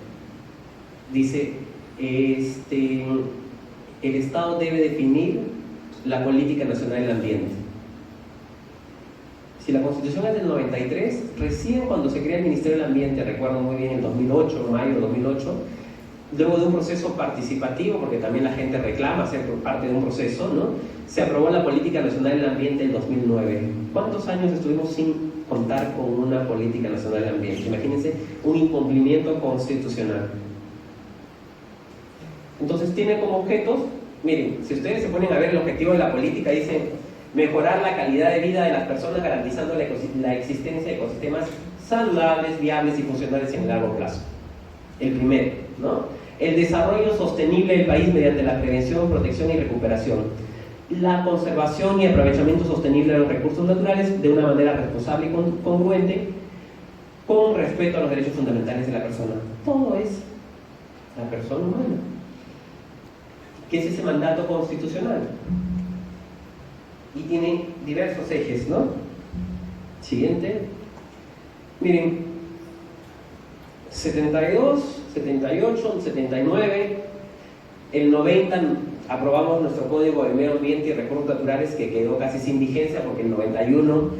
Dice, el Estado debe definir la política nacional del ambiente. Si la Constitución es del 93, recién cuando se crea el Ministerio del Ambiente, recuerdo muy bien, en 2008, mayo de 2008, luego de un proceso participativo, porque también la gente reclama ser parte de un proceso, ¿no? Se aprobó la Política Nacional del Ambiente en 2009. ¿Cuántos años estuvimos sin contar con una Política Nacional del Ambiente? Imagínense un incumplimiento constitucional. Entonces tiene como objetos, miren, si ustedes se ponen a ver el objetivo de la política, dice mejorar la calidad de vida de las personas garantizando la existencia de ecosistemas saludables, viables y funcionales en el largo plazo. El primero, ¿no? El desarrollo sostenible del país mediante la prevención, protección y recuperación. La conservación y aprovechamiento sostenible de los recursos naturales de una manera responsable y congruente con respeto a los derechos fundamentales de la persona. Todo es la persona humana. ¿Qué es ese mandato constitucional? Y tiene diversos ejes, ¿no? Siguiente. Miren, 72, 78, 79, el 90 aprobamos nuestro Código de Medio Ambiente y Recursos Naturales, que quedó casi sin vigencia porque en el 91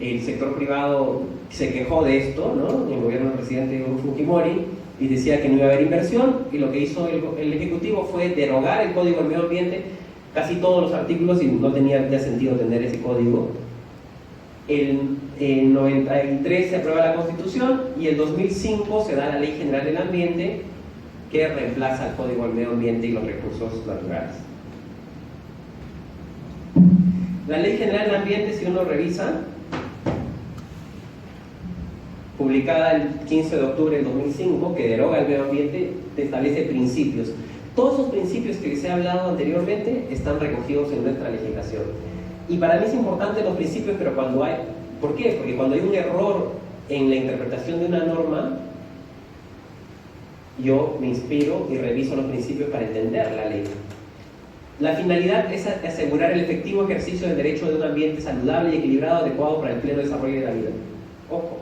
el sector privado se quejó de esto, ¿no? El gobierno del presidente Fujimori, y decía que no iba a haber inversión, y lo que hizo el Ejecutivo fue derogar el Código de Medio Ambiente, casi todos los artículos, y no tenía ya sentido tener ese código. En 93 se aprueba la Constitución y en 2005 se da la Ley General del Ambiente, que reemplaza el Código del Medio Ambiente y los recursos naturales. La Ley General del Ambiente, si uno revisa, publicada el 15 de octubre del 2005, que deroga el medio ambiente, establece principios. Todos esos principios que les he hablado anteriormente están recogidos en nuestra legislación. Y para mí es importante los principios, pero cuando hay... ¿Por qué? Porque cuando hay un error en la interpretación de una norma, yo me inspiro y reviso los principios para entender la ley. La finalidad es asegurar el efectivo ejercicio del derecho de un ambiente saludable y equilibrado, adecuado para el pleno desarrollo de la vida. Ojo.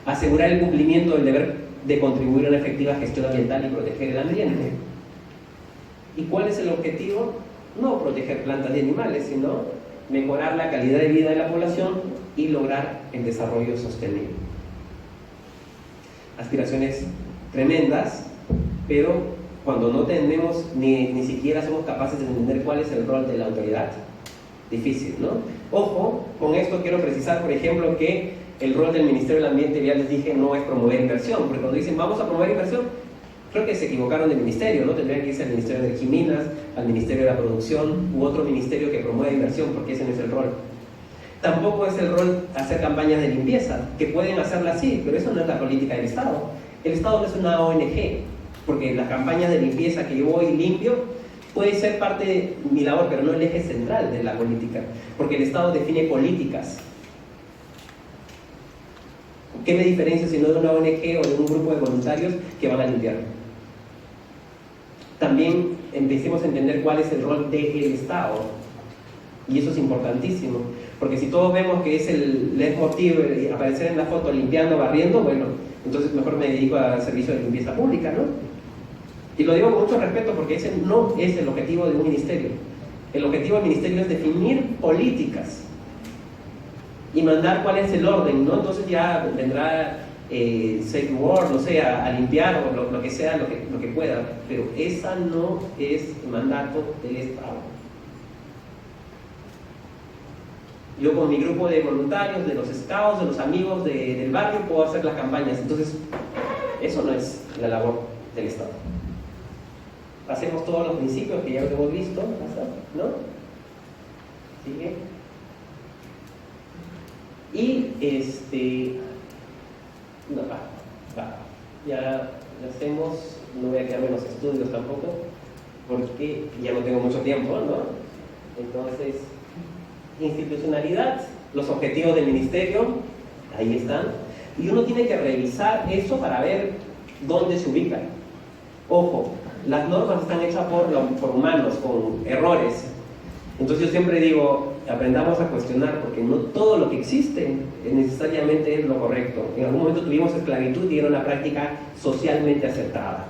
Asegurar el cumplimiento del deber de contribuir a una efectiva gestión ambiental y proteger el ambiente. ¿Y cuál es el objetivo? No proteger plantas y animales, sino mejorar la calidad de vida de la población y lograr el desarrollo sostenible. Aspiraciones tremendas, pero cuando no tenemos ni siquiera somos capaces de entender cuál es el rol de la autoridad, difícil, ¿no? Ojo, con esto quiero precisar, por ejemplo, que el rol del Ministerio del Ambiente, ya les dije, no es promover inversión, porque cuando dicen vamos a promover inversión, creo que se equivocaron de ministerio, ¿no? Tendrían que irse al Ministerio de Minas, al Ministerio de la Producción u otro ministerio que promueva inversión, porque ese no es el rol. Tampoco es el rol hacer campañas de limpieza, que pueden hacerla así, pero eso no es la política del Estado. El Estado no es una ONG, porque las campañas de limpieza que yo voy y limpio puede ser parte de mi labor, pero no el eje central de la política, porque el Estado define políticas. ¿Qué me diferencia si no de una ONG o de un grupo de voluntarios que van a limpiar? También empecemos a entender cuál es el rol del Estado, y eso es importantísimo, porque si todos vemos que es el leitmotiv aparecer en la foto limpiando, barriendo, bueno, entonces mejor me dedico al servicio de limpieza pública, ¿no? Y lo digo con mucho respeto porque ese no es el objetivo de un ministerio. El objetivo del ministerio es definir políticas y mandar cuál es el orden, ¿no? Entonces ya vendrá save the world, no sé, a limpiar o lo que sea, lo que pueda, pero esa no es el mandato del Estado. Yo con mi grupo de voluntarios, de los scouts, de los amigos del barrio, puedo hacer las campañas. Entonces, eso no es la labor del Estado. Hacemos todos los principios que ya hemos visto, ¿no? ¿Sigue? Y no, ya hacemos, no voy a quedarme en los estudios tampoco, porque ya no tengo mucho tiempo, ¿no? Entonces, institucionalidad, los objetivos del ministerio, ahí están, y uno tiene que revisar eso para ver dónde se ubican. Ojo, las normas están hechas por humanos, con errores. Entonces yo siempre digo, aprendamos a cuestionar, porque no todo lo que existe necesariamente es lo correcto. En algún momento tuvimos esclavitud y era una práctica socialmente aceptada,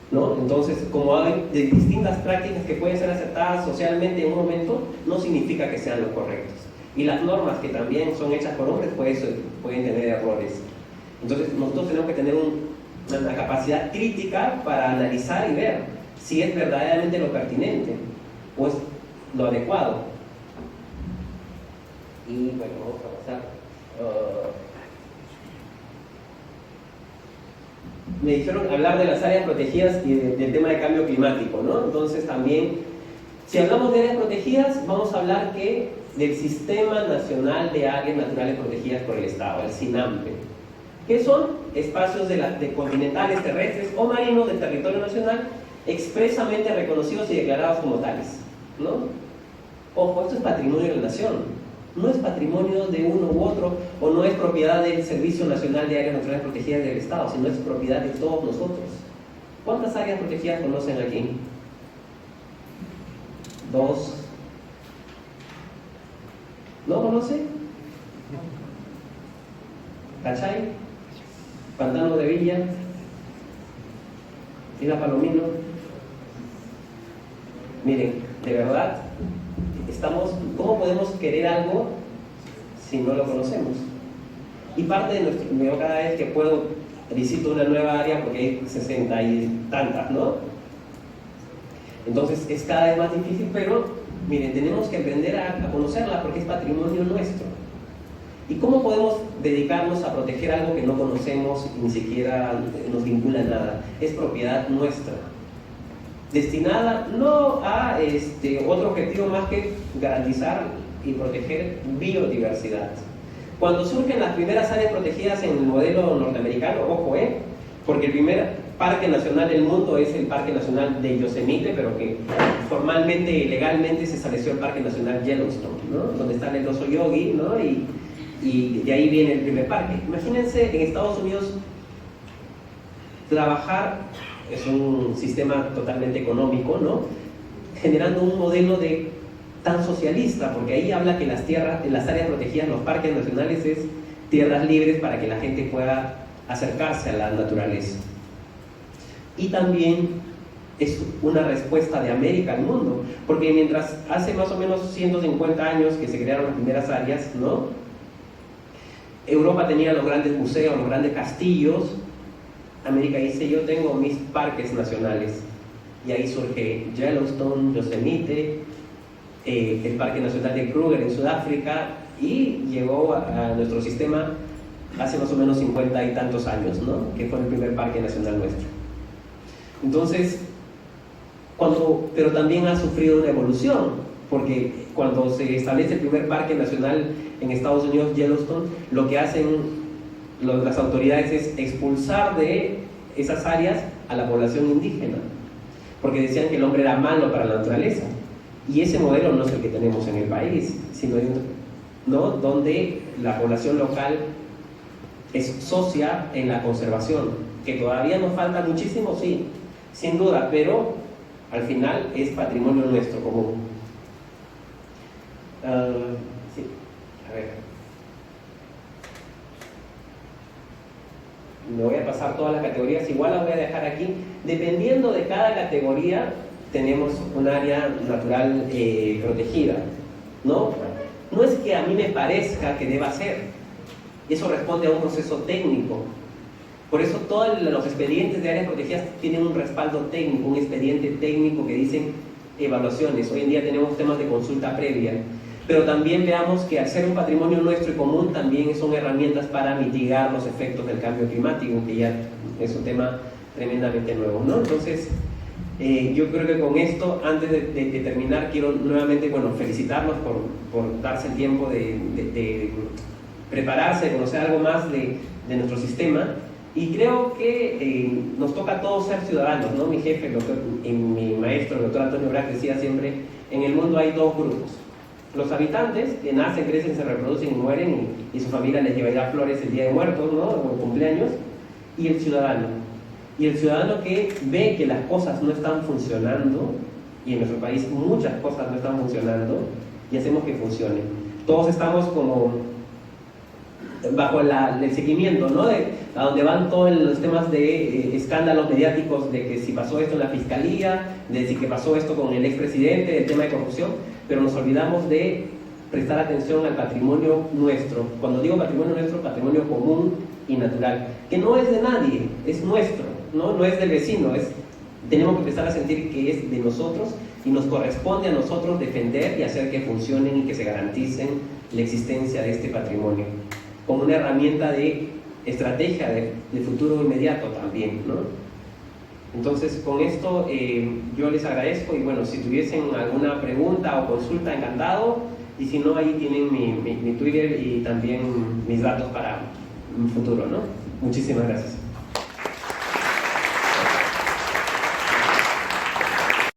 ¿no? Entonces, como hay de distintas prácticas que pueden ser aceptadas socialmente en un momento, no significa que sean los correctos. Y las normas que también son hechas por hombres pueden tener errores. Entonces, nosotros tenemos que tener una capacidad crítica para analizar y ver si es verdaderamente lo pertinente o es lo adecuado. Y bueno, vamos a pasar. Me dijeron hablar de las áreas protegidas y del tema de cambio climático, ¿no? Entonces también, si hablamos de áreas protegidas, vamos a hablar del Sistema Nacional de Áreas Naturales Protegidas por el Estado, el SINAMPE, que son espacios de continentales, terrestres o marinos del territorio nacional expresamente reconocidos y declarados como tales, ¿no? Ojo, esto es patrimonio de la nación. No es patrimonio de uno u otro, o no es propiedad del Servicio Nacional de Áreas Naturales Protegidas del Estado, sino es propiedad de todos nosotros. ¿Cuántas áreas protegidas conocen aquí? 2. ¿No conoce? ¿Cachai? Pantano de Villa, Isla Palomino. Miren, de verdad, ¿cómo podemos querer algo si no lo conocemos? Y parte de yo cada vez que puedo visito una nueva área, porque hay 60 y tantas, ¿no? Entonces es cada vez más difícil, pero miren, tenemos que aprender a conocerla porque es patrimonio nuestro. ¿Y cómo podemos dedicarnos a proteger algo que no conocemos y ni siquiera nos vincula a nada? Es propiedad nuestra, destinada no a otro objetivo más que garantizar y proteger biodiversidad. Cuando surgen las primeras áreas protegidas en el modelo norteamericano, ojo, porque el primer parque nacional del mundo es el Parque Nacional de Yosemite, pero que formalmente y legalmente se estableció el Parque Nacional Yellowstone, ¿no? Donde está el oso Yogi, ¿no? Y de ahí viene el primer parque. Imagínense en Estados Unidos trabajar, es un sistema totalmente económico, ¿no? Generando un modelo tan socialista, porque ahí habla que las áreas protegidas, los parques nacionales, es tierras libres para que la gente pueda acercarse a la naturaleza. Y también es una respuesta de América al mundo, porque mientras hace más o menos 150 años que se crearon las primeras áreas, ¿no? Europa tenía los grandes museos, los grandes castillos. América dice, yo tengo mis parques nacionales, y ahí surge Yellowstone, Yosemite, el Parque Nacional de Kruger en Sudáfrica, y llegó a nuestro sistema hace más o menos 50 y tantos años, ¿no? Que fue el primer parque nacional nuestro. Entonces, pero también ha sufrido una evolución, porque cuando se establece el primer parque nacional en Estados Unidos, Yellowstone, lo que hacen las autoridades es expulsar de esas áreas a la población indígena, porque decían que el hombre era malo para la naturaleza. Y ese modelo no es el que tenemos en el país, sino ¿no? Donde la población local es socia en la conservación, que todavía nos falta muchísimo, sí, sin duda, pero al final es patrimonio nuestro común. Sí, a ver. Me voy a pasar todas las categorías, igual las voy a dejar aquí. Dependiendo de cada categoría, tenemos un área natural protegida, ¿no? No es que a mí me parezca que deba ser, Eso responde a un proceso técnico. Por eso todos los expedientes de áreas protegidas tienen un respaldo técnico, un expediente técnico que dicen evaluaciones. Hoy en día tenemos temas de consulta previa, pero también veamos que al ser un patrimonio nuestro y común también son herramientas para mitigar los efectos del cambio climático, que ya es un tema tremendamente nuevo, ¿no? Entonces, yo creo que con esto, antes de terminar, quiero nuevamente, bueno, felicitarlos por darse el tiempo de prepararse, de conocer algo más de nuestro sistema. Y creo que nos toca a todos ser ciudadanos, ¿no? Mi jefe, mi maestro, el doctor Antonio Brac, decía siempre, en el mundo hay dos grupos. Los habitantes, que nacen, crecen, se reproducen y mueren, y su familia les llevará flores el día de muertos, ¿no? O el cumpleaños, y el ciudadano. Y el ciudadano que ve que las cosas no están funcionando, y en nuestro país muchas cosas no están funcionando, y hacemos que funcionen. Todos estamos como bajo el seguimiento, ¿no? A donde van todos los temas de escándalos mediáticos, de que si pasó esto en la fiscalía, de si que pasó esto con el expresidente, el tema de corrupción, pero nos olvidamos de prestar atención al patrimonio nuestro. Cuando digo patrimonio nuestro, patrimonio común y natural, que no es de nadie, es nuestro, no es del vecino, tenemos que empezar a sentir que es de nosotros y nos corresponde a nosotros defender y hacer que funcionen y que se garanticen la existencia de este patrimonio, como una herramienta de estrategia de futuro inmediato también, ¿no? Entonces, con esto yo les agradezco y bueno, si tuviesen alguna pregunta o consulta, encantado, y si no, ahí tienen mi Twitter y también mis datos para un futuro, ¿no? Muchísimas gracias.